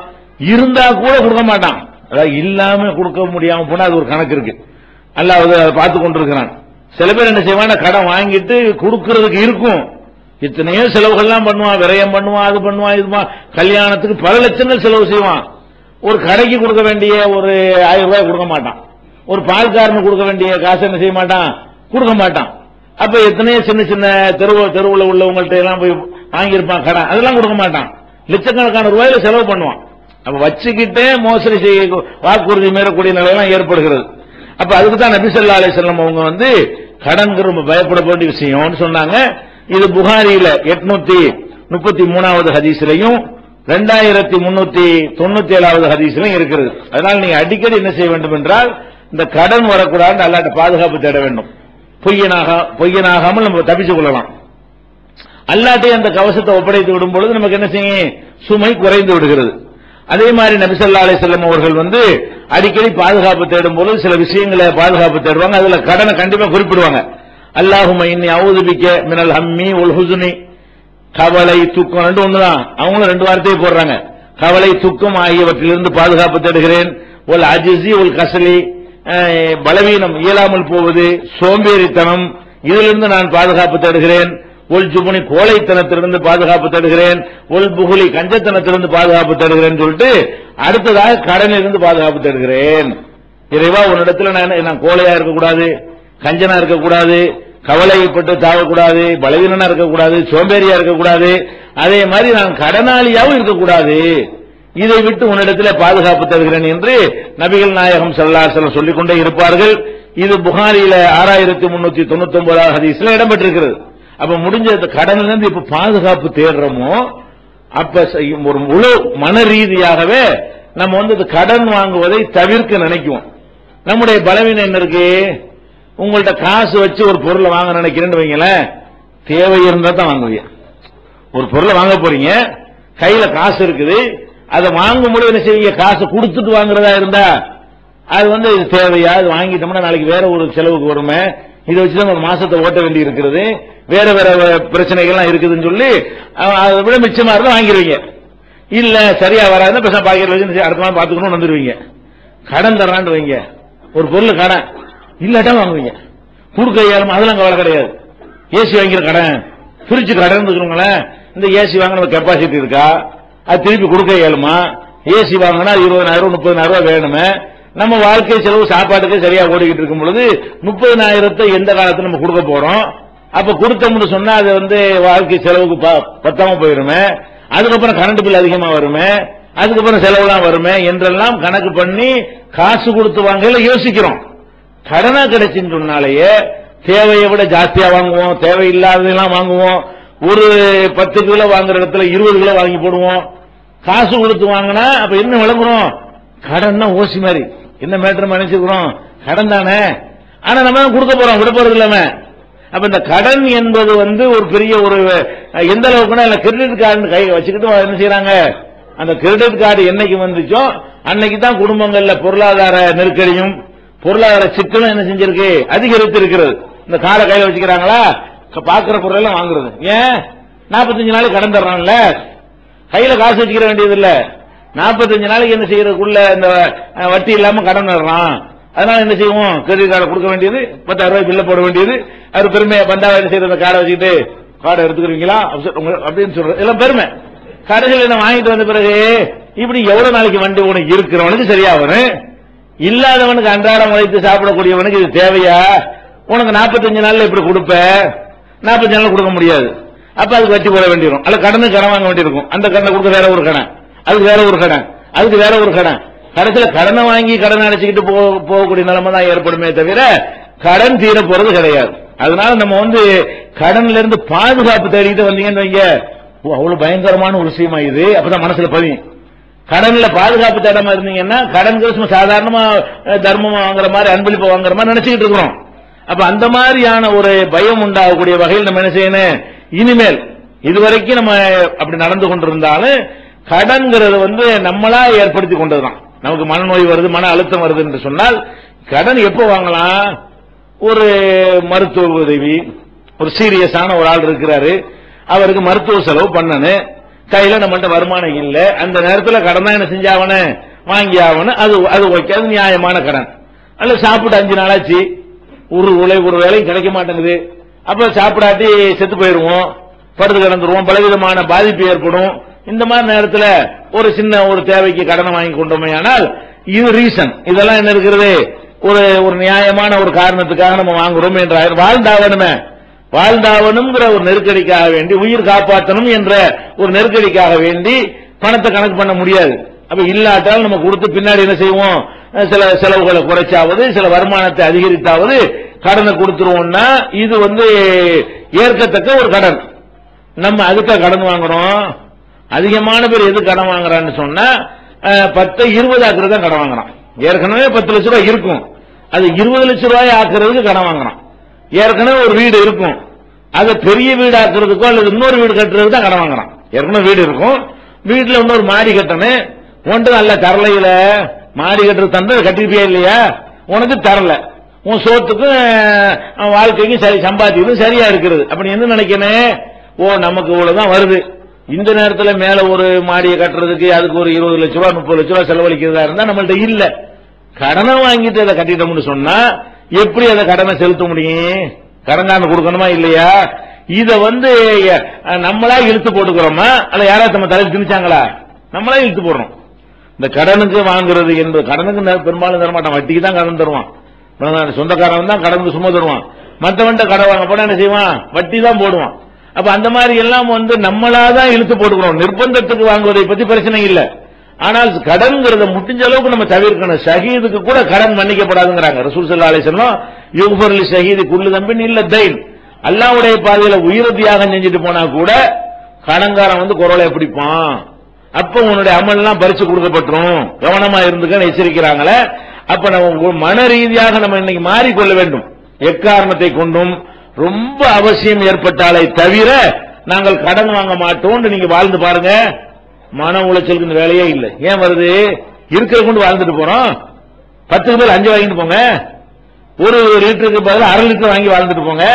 இருந்தா கூட கொடுக்க மாட்டான். அதாவது இல்லாம கொடுக்க முடியாம போனா அது ஒரு கணக்கு இருக்கு, அல்லாஹ் அதை பார்த்து கொண்டிருக்கிறான். சில பேர் என்ன செய்வான், கடன் வாங்கிட்டு கொடுக்கறதுக்கு இருக்கும், இத்தனையோ செலவுகள்லாம் பண்ணுவான், விரயம் பண்ணுவான், அது பண்ணுவான், இது கல்யாணத்துக்கு பல லட்சங்கள் செலவு செய்வான். ஒரு கடைக்கு கொடுக்க வேண்டிய ஒரு 1000 ரூபாய் கொடுக்க மாட்டான். ஒரு பால்காரனுக்கு கொடுக்க வேண்டிய காசு என்ன செய்ய மாட்டான், கொடுக்க மாட்டான். அப்ப எத்தனையோ சின்ன தெருவுல உள்ளவங்கள்ட்ட எல்லாம் போய் வாங்கியிருப்பான் கடன், அதெல்லாம் கொடுக்க மாட்டான். லட்சக்கணக்கான ரூபாயில செலவு பண்ணுவான். அப்ப வச்சுக்கிட்டே மோசடி செய்ய வாக்குறுதி மீறக்கூடிய நிலையெல்லாம் ஏற்படுகிறது. அப்ப அதுக்கு தான் நபி ஸல்லல்லாஹு அலைஹி வஸல்லம் அவங்க கடன்கிற பயப்பட வேண்டிய விஷயம்னு சொன்னாங்க. இது புகாரியில 833வது ஹதீஸ்லயும் 2397வது ஹதீஸ்லயும் இருக்கிறது. அதனால நீங்க அடிக்கடி என்ன செய்ய வேண்டும் என்றால், இந்த கடன் வரக்கூடாது, அல்லாஹ்ட்ட பாதுகாப்பு தேட வேண்டும். பொய்யனாகாமல் நம்ம தப்பிச்சுக் கொள்ளலாம். அல்லாஹ்ட்டே அந்த கவசத்தை ஒப்படைத்து விடும் பொழுது நமக்கு என்ன செய்யும், சுமை குறைந்து விடுகிறது. அதே மாதிரி நபி ஸல்லல்லாஹு அலைஹி வஸல்லம் அவர்கள் அடிக்கடி பாதுகாப்பு தேடும் பொழுது சில விஷயங்களை பாதுகாப்பு தேடுவாங்க. அதுல கடனை கண்டிப்பா குறிப்பிடுவாங்க. அல்லாஹும்ம இன்னி அஊது பிக்க மினல் ஹம்மி வல் ஹுஸ்னி, கவலை துக்கம் ரெண்டு ஒண்ணுதான், அவங்களும் 2 வார்த்தையை போடுறாங்க. கவலை துக்கம் ஆகியவற்றிலிருந்து பாதுகாப்பு தேடுகிறேன். ஒல் அஜிஸி ஒல் கசலி, பலவீனம் இயலாமல் போவது, சோம்பேறித்தனம், இதிலிருந்து நான் பாதுகாப்பு தேடுகிறேன். ஒல் ஜுபுனி கோழைத்தனத்திலிருந்து பாதுகாப்பு தேடுகிறேன். ஒல் புகுலி கஞ்சத்தனத்திலிருந்து பாதுகாப்பு தேடுகிறேன் சொல்லிட்டு அடுத்ததாக கடனிலிருந்து பாதுகாப்பு தேடுகிறேன். இறைவா உன்னிடத்துல நான் கோழையா இருக்கக்கூடாது, கஞ்சனா இருக்கக்கூடாது, கவலைப்பட்டு தாவக்கூடாது, பலவீனனா இருக்கக்கூடாது, சோம்பேறியா இருக்கக்கூடாது, அதே மாதிரி நான் கடனாளியாவும் இருக்கக்கூடாது, இதை விட்டு உன்னிடத்துல பாதுகாப்பு தருகிறேன் என்று நபிகள் நாயகம் ஸல்லல்லாஹு அலைஹி வஸல்லம் சொல்லிக்கொண்டே இருப்பார்கள். இது புகாரியில 6399வது ஹதீஸ்ல இடம்பெற்றிருக்கிறது. அப்ப முடிஞ்ச கடன்ல இருந்து இப்ப பாதுகாப்பு தேடுறோமோ, அப்ப ஒரு முழு மன ரீதியாகவே நம்ம கடன் வாங்குவதை தவிர்க்க நினைக்குவோம். நம்முடைய பலவீனம் என்ன இருக்கு, உங்கள்ட்ட காசு வச்சு ஒரு பொருளை வாங்க நினைக்கிறேன்னு வைங்களேன், தேவை இருந்தா தான் வாங்குவீங்க. ஒரு பொருளை வாங்க போறீங்க, கையில காசு இருக்குது, அதை வாங்கும்போது என்ன செய்வீங்க? காசு கொடுத்துட்டு வாங்குறதா இருந்தா அது இது தேவையா? அது வாங்கிட்டோம்னா நாளைக்கு வேற ஒரு செலவுக்கு வருமே, இதை வச்சுதான் ஒரு மாசத்தை ஓட்ட வேண்டி இருக்கிறது, வேற வேற பிரச்சனைகள்லாம் இருக்குதுன்னு சொல்லி அதை விட மிச்சமா இருந்தா வாங்கிடுவீங்க. இல்ல சரியா வராதுன்னா பேச பாக்கெட்ல வச்சு அடுத்த நாள் பாத்துக்கணும் வந்துருவீங்க. கடன் தர்றான்னு வைங்க, ஒரு பொருள் கடன் இல்லாட்டா வாங்குவீங்க. கொடுக்க இயலும் அதெல்லாம் கவலை கிடையாது. ஏசி வாங்கிற கடன், பிரிச்சு கடன் இருக்கிறவங்களேன், இந்த ஏசி வாங்கின கெப்பாசிட்டி இருக்கா, அது திருப்பி கொடுக்க இயலுமா? ஏசி வாங்கினா 20,000 30,000 வேணுமே. நம்ம வாழ்க்கை செலவு சாப்பாட்டுக்கு சரியா ஓடிக்கிட்டு இருக்கும் பொழுது 30,000 எந்த காலத்துல நம்ம கொடுக்க போறோம்? அப்ப கொடுத்தோம்னு சொன்னா அது வாழ்க்கை செலவுக்கு பத்தாம போயிருமே, அதுக்கப்புறம் கரண்ட் பில் அதிகமா வருமே, அதுக்கப்புறம் செலவுலாம் வருமே என்றெல்லாம் கணக்கு பண்ணி காசு கொடுத்து வாங்கல யோசிக்கிறோம். கடனா கிடைச்சுன்னு சொன்னாலேயே தேவையை விட ஜாஸ்தியா வாங்குவோம், தேவையில்லாததெல்லாம் வாங்குவோம். ஒரு 10 கிலோ வாங்குற இடத்துல 20 கிலோ வாங்கி போடுவோம். காசு கொடுத்து வாங்கினா அப்ப என்ன விளங்குறோம்? கடன் தான் ஓசி மாதிரி. என்ன மேட்டர் நினைச்சுக்கிறோம்? கடன் தானே. ஆனா நம்ம கொடுக்க போறோம், விட போறது இல்லாம. அப்ப இந்த கடன் என்பது ஒரு பெரிய ஒரு எந்த அளவுக்குன்னா கிரெடிட் கார்டு கை வச்சுக்கிட்டு என்ன செய்யறாங்க? அந்த கிரெடிட் கார்டு என்னைக்கு வந்துச்சோ அன்னைக்கு தான் குடும்பங்கள்ல பொருளாதார நெருக்கடியும் பொருளாதார சிக்கலும் என்ன செஞ்சிருக்கு? அதிகரித்து இருக்கிறது. இந்த காலை கையில வச்சுக்கிறாங்களா, பாக்குற பொருள் எல்லாம் வாங்குறது. ஏன்? 45 நாளைக்கு கடன் தர்றான்ல, கையில காசு வச்சுக்கிற வேண்டியது இல்ல. 45 நாளைக்கு என்ன செய்யறதுக்குள்ள இந்த வட்டி இல்லாம கடன் தர்றான். அதனால என்ன செய்வோம்? கிரெடிட் கார்டை கொடுக்க வேண்டியது, 10,000 ரூபாய் பில்ல போட வேண்டியது. அது பெருமை. பந்தாவை என்ன செய்யற கார்டை வச்சுக்கிட்டு கார்டை எடுத்துக்கிறீங்களா அப்படின்னு சொல்றது எல்லாம் பெருமை. கடைசியில் என்ன வாங்கிட்டு வந்த பிறகு இப்படி எவ்வளவு நாளைக்கு வண்டி உனக்கு இருக்கிறவனுக்கு சரியா வரும், இல்லாதவனுக்கு அன்றாடம் உழைத்து சாப்பிடக்கூடியவனுக்கு இது தேவையா? உனக்கு 45 நாள்ல இப்படி கொடுப்ப, 45 நாள் கொடுக்க முடியாது. அப்ப அதுக்கு வட்டி போட வேண்டியிருக்கும், அல்ல கடனுக்கு கடன் வாங்க வேண்டியிருக்கும். அந்த கடனை கொடுக்க வேற ஒரு கடன், அதுக்கு வேற ஒரு கடன், அதுக்கு வேற ஒரு கடன். கடைசியில் கடனை வாங்கி கடன் அடைச்சிக்கிட்டு போகக்கூடிய நிலைமை தான் ஏற்படுமே தவிர கடன் தீர போறது கிடையாது. அதனால நம்ம கடன்ல இருந்து பாதுகாப்பு தேடிட்டு வந்தீங்கன்னு வைங்க, அவ்வளவு பயங்கரமான ஒரு விஷயமா இது. அப்பதான் மனசுல பதியும். கடன்ல பாதுகாப்பு தேடாம இருந்தீங்கன்னா கடன் சாதாரணமா தர்மமா வாங்குற மாதிரி அன்பளிப்பு வாங்குற மாதிரி நினைச்சுக்கிட்டு இருக்கிறோம். அப்ப அந்த மாதிரியான ஒரு பயம் உண்டாகக்கூடிய வகையில் நம்ம என்ன செய்யணும்? இனிமேல் இதுவரைக்கும் நம்ம அப்படி நடந்து கொண்டிருந்தாலும் கடன்கிறது நம்மளா ஏற்படுத்தி கொண்டதுதான். நமக்கு மனநோய் வருது, மன அழுத்தம் வருது என்று சொன்னால் கடன் எப்போ வாங்கலாம்? ஒரு மருத்துவ உதவி, ஒரு சீரியஸான ஒரு ஆள் இருக்கிறாரு, அவருக்கு மருத்துவ செலவு பண்ணணும், கையில நம்மகிட்ட வருமானம் இல்ல, அந்த நேரத்தில் கடன் தான் என்ன செஞ்சாவன வாங்கி ஆகணும். அது ஓகே, அது நியாயமான கடன். அல்ல சாப்பிட்டு 5 நாளாச்சு, ஒரு வேலையும் கிடைக்க மாட்டேங்குது, அப்ப சாப்பிடாட்டி செத்து போயிருவோம், படுத்து கிடந்துருவோம், பலவிதமான பாதிப்பு ஏற்படும். இந்த மாதிரி நேரத்தில் ஒரு சின்ன ஒரு தேவைக்கு கடனை வாங்கி கொண்டோமே ஆனால் இது ரீசன். இதெல்லாம் என்ன இருக்கிறது? ஒரு நியாயமான ஒரு காரணத்துக்காக நம்ம வாங்குறோம் என்ற வாழ்ந்தாவணுமே, வாழ்ந்தாவணுங்கிற ஒரு நெருக்கடிக்காக வேண்டி, உயிர் காப்பாற்றணும் என்ற ஒரு நெருக்கடிக்காக வேண்டி பணத்தை கணக்கு பண்ண முடியாது. அப்ப இல்லாட்டால் நம்ம கொடுத்து பின்னாடி என்ன செய்வோம்? சில செலவுகளை குறைச்சாவது, சில வருமானத்தை அதிகரித்தாவது கடனை கொடுத்துருவோம்னா இது ஏற்கத்தக்க ஒரு கடன். நம்ம அதுக்காக கடன் வாங்குறோம். அதிகமான பேர் எது கடன் வாங்குறான்னு சொன்னா 10 20 ஆக்குறது தான் கடன் வாங்குறான். ஏற்கனவே 10 லட்சம் ரூபாய் இருக்கும், அது 20 லட்சம் ரூபாய் ஆக்குறதுக்கு கடன் வாங்குறான். ஏற்கனவே ஒரு வீடு இருக்கும், அதை பெரிய வீடு ஆக்குறதுக்கோ அல்லது இன்னொரு வீடு கட்டுறதுக்கு தான் கடன் வாங்குறான். ஏற்கனவே வீடு இருக்கும், வீட்டுல இன்னொரு மாடி கட்டணும், ஒன்று நல்ல தரலையில மாடி கட்டுறது தந்து கட்டிருப்பியா இல்லையா? உனக்கு தரல, உன் சோத்துக்கும் வாழ்க்கைக்கும் சரி, சம்பாத்தியதும் சரியா இருக்கிறது. அப்படி என்ன நினைக்கணும்? ஓ நமக்கு இவ்வளவுதான் வருது, இந்த நேரத்தில் மேல ஒரு மாடியை கட்டுறதுக்கு அதுக்கு ஒரு 20 லட்சம் ரூபாய் 30 லட்சம் ரூபாய் செலவழிக்கிறதா இருந்தா நம்மள்ட்ட இல்ல. கடனை வாங்கிட்டு அதை கட்டிட்டோம்னு சொன்னா எப்படி அதை கடனை செலுத்த முடியும்? கடன்காரன் கொடுக்கணுமா இல்லையா? இத நம்மளா இழுத்து போட்டுக்கிறோமா அல்ல யாராவது நம்ம தலையில் திணிச்சாங்களா? நம்மளா இழுத்து போடுறோம். இந்த கடனுக்கு வாங்குறது என்பது, கடனுக்கு பெரும்பாலும் தரமாட்டான், வட்டிக்கு தான் கடன் தருவான். சொந்தக்காரன் தான் கடனுக்கு சும்மா தருவான். மற்றவன்ட்ட கடன் வாங்க போனா என்ன செய்வான்? வட்டி தான் போடுவான். அப்ப அந்த மாதிரி எல்லாம் நம்மளாதான் இழுத்து போட்டுக்கிறோம். நிர்பந்தத்துக்கு வாங்குவதை பத்தி பிரச்சனை இல்லை. ஆனால் கடன்கிறத முடிஞ்ச அளவுக்கு நம்ம தவிர்க்கணும். ஷஹீதுக்கு கூட கடன் மன்னிக்கப்படாதுங்கிறாங்க ரசூல் ஸல்லல்லாஹு அலைஹி வஸல்லம். யுக்ஃபர் லி ஷஹீது குல்லு தம்பின் இல்ல தைன். அல்லாஹ்வுடைய பாதையில உயிரை தியாகம் செஞ்சுட்டு போனா கூட கடன்காரன் குரலை பிடிப்பான். அப்ப உன்னுடைய அமல்லாம் பறிச்சு கொடுக்கப்பட்டுரும், கவனமா இருந்துக்க எச்சரிக்கிறாங்களே. அப்ப நம்ம மன ரீதியாக நம்ம இன்னைக்கு மாறிக்கொள்ள வேண்டும். எக்காரணத்தை கொண்டும் ரொம்ப அவசியம் ஏற்பட்டாலே தவிர நாங்கள் கடன் வாங்க மாட்டோம் நீங்க வாழ்ந்து பாருங்க, மன உளைச்சலுக்கு வேலையே இல்லை. ஏன் வருது? இருக்கிற கொண்டு வாழ்ந்துட்டு போறோம். 10 பேர் 5 வாங்கிட்டு போங்க, ஒரு லிட்டருக்கு பதில் 1/2 லிட்டர் வாங்கி வாழ்ந்துட்டு போங்க,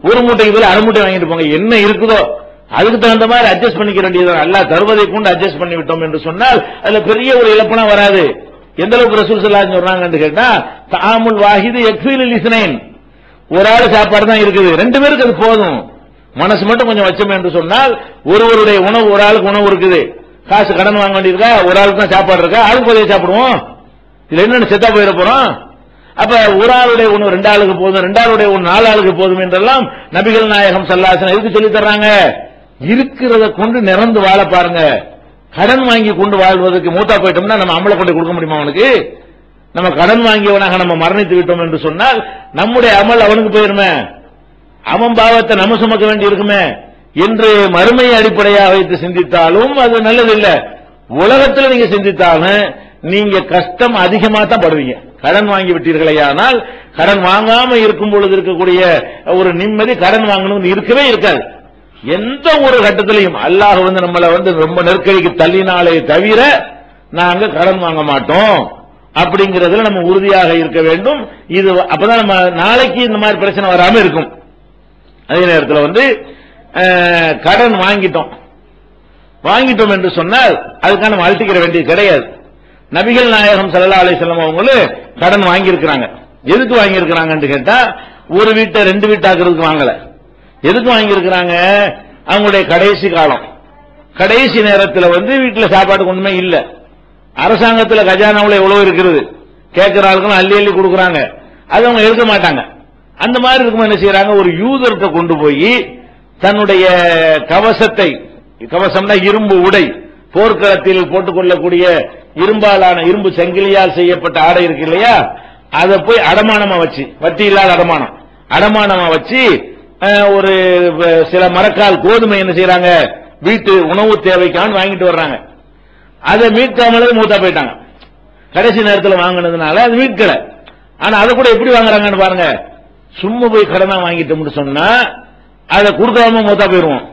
ஒரு மூட்டைக்கு பதில் 1/2 மூட்டை வாங்கிட்டு போங்க. என்ன இருக்குதோ அதுக்கு தகுந்த மாதிரி அட்ஜஸ்ட் பண்ணிக்க வேண்டியது. அல்லாஹ் தருவதை கொண்டு அட்ஜஸ்ட் பண்ணி விட்டோம் என்று சொன்னால் அதுல பெரிய ஒரு இழப்பனா வராது. எந்த அளவுக்கு ரசூல் ஸல்லல்லாஹு அலைஹி வஸல்லம் சொல்றாங்கன்னு கேட்டா, தஆமுல் வாஹிது யக்ஃபீல் லிஸ்னைன், ஒரு ஆள் சாப்பாடு தான் இருக்குது, 2 பேருக்கு அது போதும். மனசு மட்டும் கொஞ்சம் வச்சோம் என்று சொன்னால் ஒருவருடைய உணவு, ஒரு ஆளுக்கு உணவு இருக்குது, காசு கடன் வாங்க வேண்டியிருக்கா, ஒரு ஆளுக்கு தான் சாப்பாடு இருக்கா, ஆளுக்கு போதே சாப்பிடுவோம். இதுல என்ன செத்தா போயிட போறோம்? அப்ப ஒரு ஆளுடைய உணவு 2 ஆளுக்கு போதும், 2 ஆளுடைய உணவு 4 ஆளுக்கு போதும் என்றெல்லாம் நபிகள் நாயகம் ஸல்லல்லாஹு அலைஹி வஸல்லம் எதுக்கு சொல்லி தர்றாங்க? இருக்கிறத கொண்டு நிறந்து வாழ பாருங்க. கடன் வாங்கி கொண்டு வாழ்வதற்கு மூத்தா போயிட்டோம்னா நம்ம அமலை கொண்டு கொடுக்க முடியுமா அவனுக்கு? நம்ம கடன் வாங்கியவனாக நம்ம மரணித்து விட்டோம் என்று சொன்னால் நம்முடைய அமல் அவனுக்கு போயிருமே, அவன் பாவத்தை நம்ம சுமக்க வேண்டி இருக்குமே என்று மறுமையை அடிப்படையாக வைத்து சிந்தித்தாலும் அது நல்லதில்லை. உலகத்தில் நீங்க சிந்தித்தாலும் நீங்க கஷ்டம் அதிகமா தான் படுவீங்க. கடன் வாங்கி விட்டீர்களேயானால் கடன் வாங்காம இருக்கும் பொழுது இருக்கக்கூடிய ஒரு நிம்மதி கடன் வாங்கணும் இருக்கவே இருக்காது. எந்த ஒரு கட்டத்திலையும் அல்லாஹ் நம்மளை ரொம்ப நெருக்கடிக்கு தள்ளினாலே தவிர நாங்க கடன் வாங்க மாட்டோம் அப்படிங்கறதுல நம்ம உறுதியாக இருக்க வேண்டும். இது அப்பதான் நம்ம நாளைக்கு இந்த மாதிரி பிரச்சனை வராம இருக்கும். அதே நேரத்தில் கடன் வாங்கிட்டோம் என்று சொன்னால் அதுக்கான நம்ம அழட்டிக்கிற வேண்டியது கிடையாது. நபிகள் நாயகம் ஸல்லல்லாஹு அலைஹி வஸல்லம் அவங்களும் கடன் வாங்கி இருக்கிறாங்க. எதுக்கு வாங்கி இருக்கிறாங்கன்னு கேட்டா, ஒரு வீட்டை 2 வீட்டாக்குறதுக்கு வாங்கல. எதுக்கு வாங்கி இருக்கிறாங்க? அவங்களுடைய கடைசி காலம், கடைசி நேரத்தில் வீட்டில் சாப்பாடு ஒண்ணுமே இல்ல, அரசாங்கத்தில் கஜானாவில் எவ்வளவு இருக்கிறது, கேட்கிற ஆளுக்கும் அள்ளி அள்ளி கொடுக்குறாங்க, அது அவங்க எடுக்க மாட்டாங்க. அந்த மாதிரி இருக்கும் என்ன செய்யறாங்க, ஒரு யூதர்கிட்ட கொண்டு போய் தன்னுடைய கவசத்தை, கவசம்னா இரும்பு உடை, போர்க்களத்தில் போட்டுக் கொள்ளக்கூடிய இரும்பாலான இரும்பு சங்கிலியால் செய்யப்பட்ட ஆடை இருக்கு இல்லையா, அதை போய் அடமானமா வச்சு, வட்டி இல்லாத அடமானமா வச்சு ஒரு சில மரக்கால் கோதுமை என்ன செய்யறாங்க, வீட்டு உணவு தேவைக்கான வாங்கிட்டு வர்றாங்க. அதை மீட்காமலே மூத்தா போயிட்டாங்க. கடைசி நேரத்தில் வாங்கினதுனால அது மீட்கல. ஆனா அதை கூட எப்படி வாங்குறாங்கன்னு பாருங்க. சும்மா போய் கடனா வாங்கிட்டோம்னு சொன்னா அதை கொடுக்காம மூத்தா போயிருவோம்.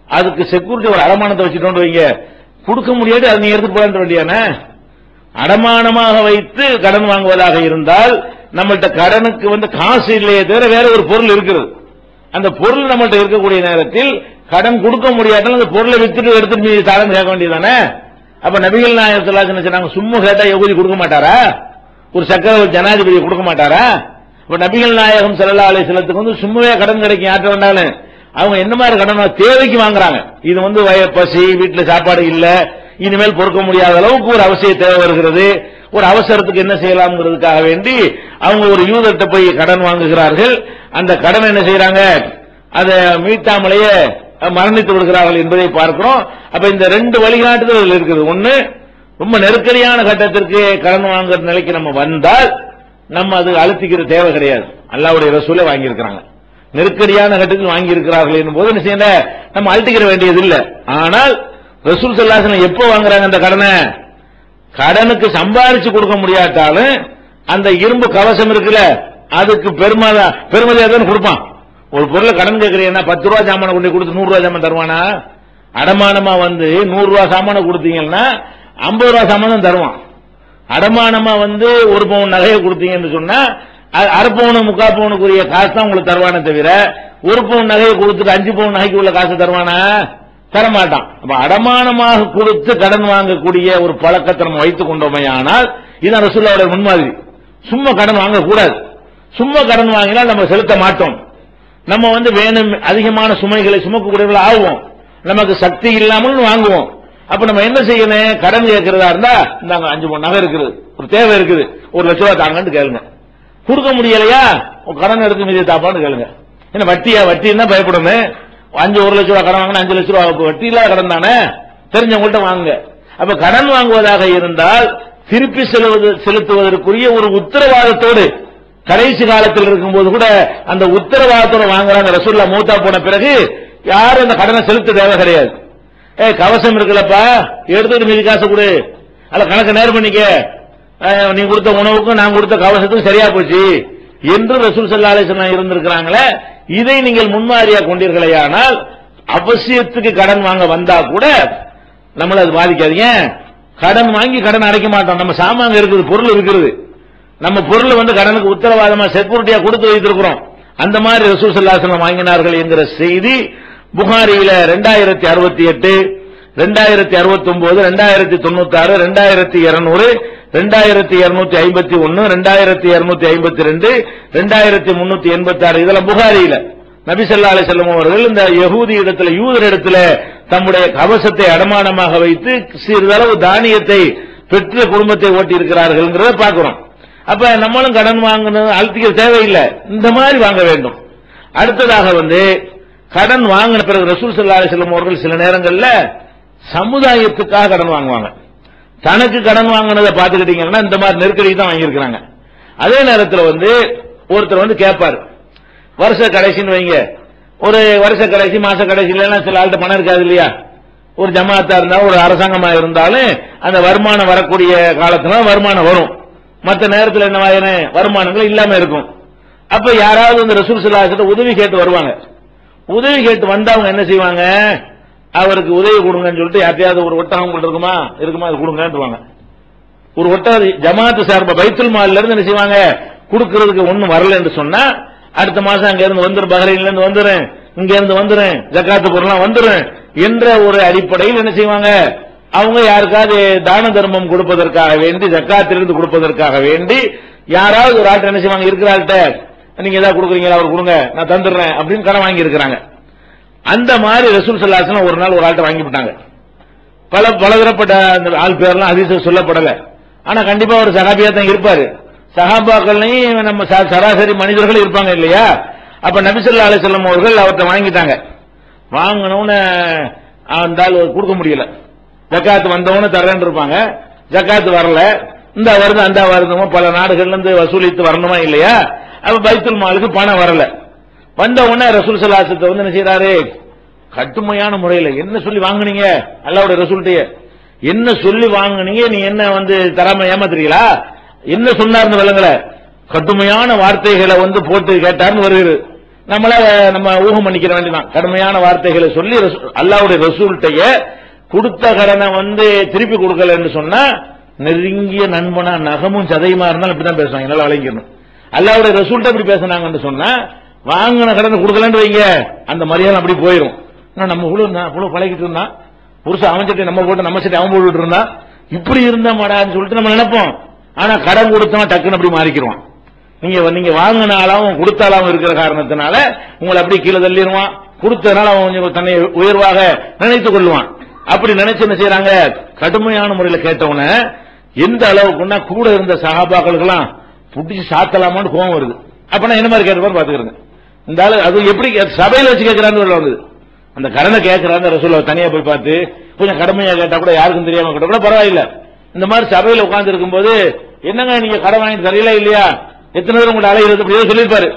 அதுக்கு செக்யூரிட்டி ஒரு அடமானத்தை வச்சுட்டோம் வைங்க, கொடுக்க முடியாது, அது நீ எடுத்து போட வேண்டியான. அடமானமாக வைத்து கடன் வாங்குவதாக இருந்தால் நம்மள்ட்ட கடனுக்கு காசு இல்லையே தவிர வேற ஒரு பொருள் இருக்கிறது. அந்த பொருள் நம்மள்ட்ட இருக்கக்கூடிய நேரத்தில் கடன் கொடுக்க முடியாட்டாலும் அந்த பொருளை வித்துட்டு எடுத்துட்டு தரம் கேட்க வேண்டியதானே. அப்ப நபிகள் நாயகம் ஸல்லல்லாஹு அலைஹி வஸல்லம் சும்மா கேட்டா யகூதி கொடுக்க மாட்டாரா? ஒரு சக்கர ஜனாதிபதி கொடுக்க மாட்டாரா? இப்ப நபிகள் நாயகம் ஸல்லல்லாஹு அலைஹி வஸல்லத்துக்கு சும்மாவே கடன் கிடைக்கும் யார்ட்ட வேண்டாலும். அவங்க என்ன மாதிரி கடன் தேவைக்கு வாங்குறாங்க. இது பசி, வீட்டுல சாப்பாடு இல்ல, இனிமேல் பொறுக்க முடியாத அளவுக்கு ஒரு அவசிய தேவை வருகிறது, ஒரு அவசரத்துக்கு என்ன செய்யலாம்ங்கிறதுக்காக வேண்டி அவங்க ஒரு யூதர்கிட்ட போய் கடன் வாங்குகிறார்கள். அந்த கடன் என்ன செய்யறாங்க, அதை மீட்டாமலேயே மரணித்து விடுகிறார்கள் என்பதை பார்க்கிறோம். அப்ப இந்த 2 வழிகாட்டுதல் இருக்குது. ஒன்னு, ரொம்ப நெருக்கடியான கட்டத்திற்கு கடன் வாங்குற நிலைக்கு நம்ம வந்தால் நம்ம அது அழுத்திக்கிற தேவை கிடையாது. அல்லாஹ்வுடைய ரசூலே வாங்கியிருக்கிறாங்க, நெருக்கடியான கட்டத்தில் வாங்கி இருக்கிறார்கள் என்னும்போது என்ன செய்யல, நம்ம அழுத்திக்கிற வேண்டியது இல்லை. ஆனால் ரசூல் ஸல்லல்லாஹு அலைஹி வஸல்லம் எப்போ வாங்குறாங்க அந்த கடனை, கடனுக்கு சம்பாதிச்சு கொடுக்க முடியாட்டாலும் அந்த இரும்பு கவசம் இருக்குல்ல, அதுக்கு பெருமதியாக தான் கொடுப்பான். ஒரு பொருளை கடன் கேட்கிறீங்கன்னா 10 ரூபா சாமான கொண்டு கொடுத்து 100 ரூபா சாமான் தருவானா? அடமானமா 100 ரூபா சாமான கொடுத்தீங்கன்னா 50 ரூபா சாமான் தான் தருவான். அடமானமா 1 பவுன் நகையை கொடுத்தீங்கன்னு சொன்னா அரை பவுன் 3/4 பவுனுக்குரிய காசு தான் உங்களுக்கு தருவானே தவிர 1 பவுன் நகையை கொடுத்துட்டு 5 பவுன் நகைக்கு உள்ள காசு தருவானா? தரமாட்டான். அப்ப அடமானமாக கொடுத்து கடன் வாங்கக்கூடிய ஒரு பழக்கத்தை நம்ம வைத்துக் கொண்டோமே, ஆனால் இதுதான் ரசூலுல்லாஹ்வுடைய முன்மாதிரி. சும்மா கடன் வாங்கக்கூடாது. சும்மா கடன் வாங்கினால் நம்ம செலுத்த மாட்டோம். நம்ம வேணும் அதிகமான சுமைகளை சுமக்கக்கூடியவர்கள் ஆகுவோம். நமக்கு சக்தி இல்லாமல் வாங்குவோம். அப்ப நம்ம என்ன செய்யணும், கடன் கேட்கிறதா இருந்தா இந்தாங்க 5 பவுன் நகை இருக்குது, ஒரு தேவை இருக்குது, 1 லட்ச ரூபாய் தாங்கன்னு கேளுங்க. கொடுக்க முடியலையா, கடன் எடுத்து மீதி தாப்பான்னு கேளுங்க. என்ன வட்டின்னா பயப்படணும். 1 லட்ச ரூபாய் கடன் வாங்கினா 5 லட்ச ரூபாய் வட்டி இல்லாத கடன் தானே, தெரிஞ்சவங்கள்ட்ட வாங்குங்க. அப்ப கடன் வாங்குவதாக இருந்தால் திருப்பி செலுத்துவதற்குரிய ஒரு உத்தரவாதத்தோடு கடைசி காலத்தில் இருக்கும்போது கூட அந்த உத்தரவாதத்தோடு வாங்குறாங்க. ரசூலுல்லாஹ் மூத்தா போன பிறகு யாரும் அந்த கடனை செலுத்த தேவை கிடையாது. கவசம் இருக்குல்லப்பா, எடுத்துட்டு மீதி காசு கொடு, அல்ல கணக்கு நேர் பண்ணிக்க, நீ கொடுத்த உணவுக்கும் நான் கொடுத்த கவசத்துக்கும் சரியா போச்சு என்று ரசூல் ஸல்லல்லாஹு அலைஹி வஸல்லம் இருந்திருக்கிறாங்களே. இதை நீங்கள் முன்மாதிரியா கொண்டீர்களேயானால் அவசியத்துக்கு கடன் வாங்க வந்தா கூட நம்மள அது பாதிக்காதீங்க. கடன் வாங்கி கடன் அடைக்க மாட்டோம். நம்ம சாமாங்க இருக்குது, பொருள் இருக்கிறது, நம்ம பொருள் கடனுக்கு உத்தரவாதமா செக்யூரிட்டியா கொடுத்து வைத்திருக்கிறோம். அந்த மாதிரி ரசூல் ஸல்லல்லாஹு அலைஹி வஸல்லம் வாங்கினார்கள் என்கிற செய்தி புகாரியில 2068, 2069, 2096, 2200, 2251, 2252, 2386 இதெல்லாம் புகாரியில நபி ஸல்லல்லாஹு அலைஹி வஸல்லம் அவர்கள் இந்த யஹூதி இடத்துல, யூதர் இடத்துல தம்முடைய கவசத்தை அடமானமாக வைத்து சிறிதளவு தானியத்தை பெற்ற குடும்பத்தை ஓட்டி இருக்கிறார்கள் பார்க்கிறோம். அப்ப நம்மளும் கடன் வாங்கணும் அழுத்திக்க தேவையில்லை, இந்த மாதிரி வாங்க வேண்டும். அடுத்ததாக கடன் வாங்கின பிறகு ரசூல் ஸல்லல்லாஹு அலைஹி வஸல்லம் அவர்கள் சில நேரங்கள்ல சமுதாயத்துக்காக கடன் வாங்குவாங்க. தனக்கு கடன் வாங்கினதை பார்த்துக்கிட்டீங்கன்னா இந்த மாதிரி நெருக்கடி தான் வாங்கியிருக்கிறாங்க. அதே நேரத்தில் ஒருத்தர் கேட்பார், வருஷ கடைசின்னு வைங்க, ஒரு வருஷ கடைசி மாச கடைசியில சில ஆள்கிட்ட பணம் இருக்காது இல்லையா, ஒரு ஜமாத்தா இருந்தாலும் ஒரு அரசாங்கமா இருந்தாலும் அந்த வருமானம் வரக்கூடிய காலத்துல வருமானம் வரும், மற்ற நேரத்தில் என்ன வருமானங்கள் இல்லாம இருக்கும். அப்ப யாராவது ரசூல் ஸல்லல்லாஹு அலைஹி வஸல்லம் உதவி கேட்டு வருவாங்க. உதவி கேட்டு வந்தவங்க என்ன செய்வாங்க, அவருக்கு உதவி கொடுங்கன்னு சொல்லிட்டு யார்ட்டையாவது ஒரு ஒட்டகம் இருக்குமா அது கொடுங்கன்றுவாங்க. ஒரு ஒட்டகம் ஜமாத்து சார்பா பைத்துல் மால்ல இருந்து என்ன செய்வாங்க, கொடுக்கிறதுக்கு ஒண்ணும் வரல என்று சொன்னா அடுத்த மாசம் அங்க இருந்து வந்துரும், பஹ்ரைன்ல இருந்து வந்துரும், இங்க இருந்து வந்துரும், ஜக்காத்து பொருள்லாம் வந்துரும் என்ற ஒரு அடிப்படையில் என்ன செய்வாங்க, அவங்க யாருக்காவது தான தர்மம் கொடுப்பதற்காக வேண்டி, ஜக்காத்திலிருந்து கொடுப்பதற்காக வேண்டி யாராவது ஒரு ஆட்டை என்ன செய்வாங்க, இருக்கிறார்கிட்ட நீங்க ஏதாவது கொடுக்குறீங்களா, அவர் கொடுங்க நான் தந்துடுறேன் அப்படின்னு கடன் வாங்கி இருக்கிறாங்க. அந்த மாதிரி ரசூல் ஸல்லல்லாஹு அலைஹி வஸல்லம் ஒரு நாள் ஒரு ஆள்கிட்ட வாங்கி விட்டாங்க. பலதரப்பட்ட ஆள் பேர்லாம் ஹதீஸ்ல சொல்லப்படல, ஆனா கண்டிப்பா ஒரு சஹாபியா தான் இருப்பாரு. சஹாபாக்கள்லையும் நம்ம சராசரி மனிதர்கள் இருப்பாங்க இல்லையா. அப்ப நபி ஸல்லல்லாஹு அலைஹி வஸல்லம் அவர்கள் அவர்கிட்ட வாங்கிட்டாங்க. வாங்கினோன்னு அந்த ஆள் கொடுக்க முடியல, ஜக்காத்து வந்தவன தரேன் இருப்பாங்க, ஜக்காத்து வரல, இந்த வருது அந்த வருதுமோ பல நாடுகள்ல இருந்து வசூலித்து வரணுமா இல்லையா. அப்ப பைத்துல் மாலுக்கு பணம் வரல. வந்த உடனே ரசூல் ஸல்லல்லாஹு அலைஹி வஸல்லம் என்ன செய்யறாரு, கடுமையான முறையில் என்ன சொல்லி வாங்குனீங்க, அல்லாஹ்வுடைய ரசூல்கிட்ட என்ன சொல்லி வாங்குனீங்க, நீ என்ன தராம ஏமாத்துறீங்களா, என்ன சொன்னார்னு விளங்கல, கடுமையான வார்த்தைகளை போட்டு கேட்டார்னு வருகிறது. நம்ம ஊகம் பண்ணிக்கிற வேண்டியதான். கடுமையான வார்த்தைகளை சொல்லி அல்லாஹ்வுடைய ரசூல்கிட்ட கொடுத்த கடனை திருப்பி கொடுக்கல என்று சொன்னா நெருங்கிய நண்பனா நகமும் சதையுமா இருந்தாலும் இப்படிதான் பேசுவாங்க, நல்லா விளங்கிடணும். அல்லாஹ்வுடைய ரசூல்கிட்ட இப்படி பேசினாங்கன்னு சொன்னா வாங்கின கடனை கொடுக்கலன்னு வைங்க, அந்த மரியாதை அப்படி போயிடும். நம்ம இவ்வளவு பழகிட்டு இருந்தான், புருஷன் அவன் சட்டை நம்ம போட்டு நம்ம சட்டை அவன் போட்டுட்டு இருந்தா இப்படி இருந்தா மாடான்னு சொல்லிட்டு நம்ம நினைப்போம். ஆனா கடன் கொடுத்தவன் டக்குன்னு அப்படி மாறிக்கிடுவான். நீங்க வாங்கினாலும் கொடுத்தாலும் இருக்கிற காரணத்தினால உங்களை அப்படி கீழே தள்ளிடுவான், கொடுத்ததுனால அவன் தன்னை உயர்வாக நினைத்துக் கொள்வான். அப்படி நினைச்சு என்ன செய்யறாங்க, கடுமையான முறையில் கேட்டவன எந்த அளவுக்குன்னா கூட இருந்த சஹாபாக்களுக்கெல்லாம் புடிச்சு சாத்தலாமான்னு கோவம் வருது. அப்பனா என்ன மாதிரி கேட்பாரு பாத்துக்கிறேங்க. இந்த ஆளு அது எப்படி சபையில வச்சு கேட்கிறான்னு வந்தது, அந்த கடனை கேட்கிறாங்க ரசூலுல்லாஹ் தனியா போய் பார்த்து கொஞ்சம் கடுமையா கேட்டா கூட யாருக்கும் தெரியாம கேட்டா கூட பரவாயில்ல. இந்த மாதிரி சபையில உட்கார்ந்து இருக்கும்போது என்னங்க நீங்க கடன் வாங்கி தரீங்களா இல்லையா, எத்தனை பேரும் உங்களை அலைகிறது அப்படி சொல்லியிருப்பாரு.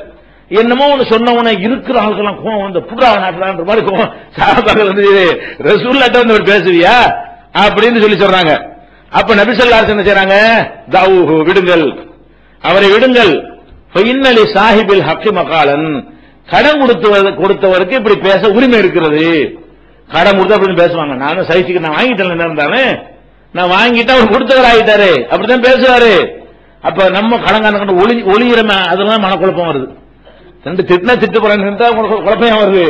என்னமோ ஒண்ணு சொன்ன உடனே இருக்கிற ஆளுக்கெல்லாம் கோவம் புறா நாட்டுற மாதிரி கோவம். சஹாபாக்கள் ரசூலுல்லாஹ்ட்ட பேசுவியா அப்படின்னு சொல்லி சொல்றாங்க. அப்ப நபி ஸல்லல்லாஹு அலைஹி வஸல்லம் என்ன செய்றாங்க, தௌஹு விடுங்கள், அவரை விடுங்கள். ஃபஇன்னலி சாஹிபில் ஹக்கி மகாலன், கடன் கொடுத்தவருக்கு இப்படி பேச உரிமை இருக்கிறது. கடன் கொடுத்தா அப்படின்னு பேசுவாங்க. நானும் சைஸுக்கு நான் வாங்கிட்டேன், என்ன இருந்தானே நான் வாங்கிட்டா அவர் கொடுத்தவர் ஆகிட்டாரு அப்படித்தான் பேசுவாரு. அப்ப நம்ம கடங்கான ஒளியிறமே அதெல்லாம் மனக்குழப்பம் வருது. ரெண்டு திட்டினா திட்டு போறான்னு குழப்பம் வருது.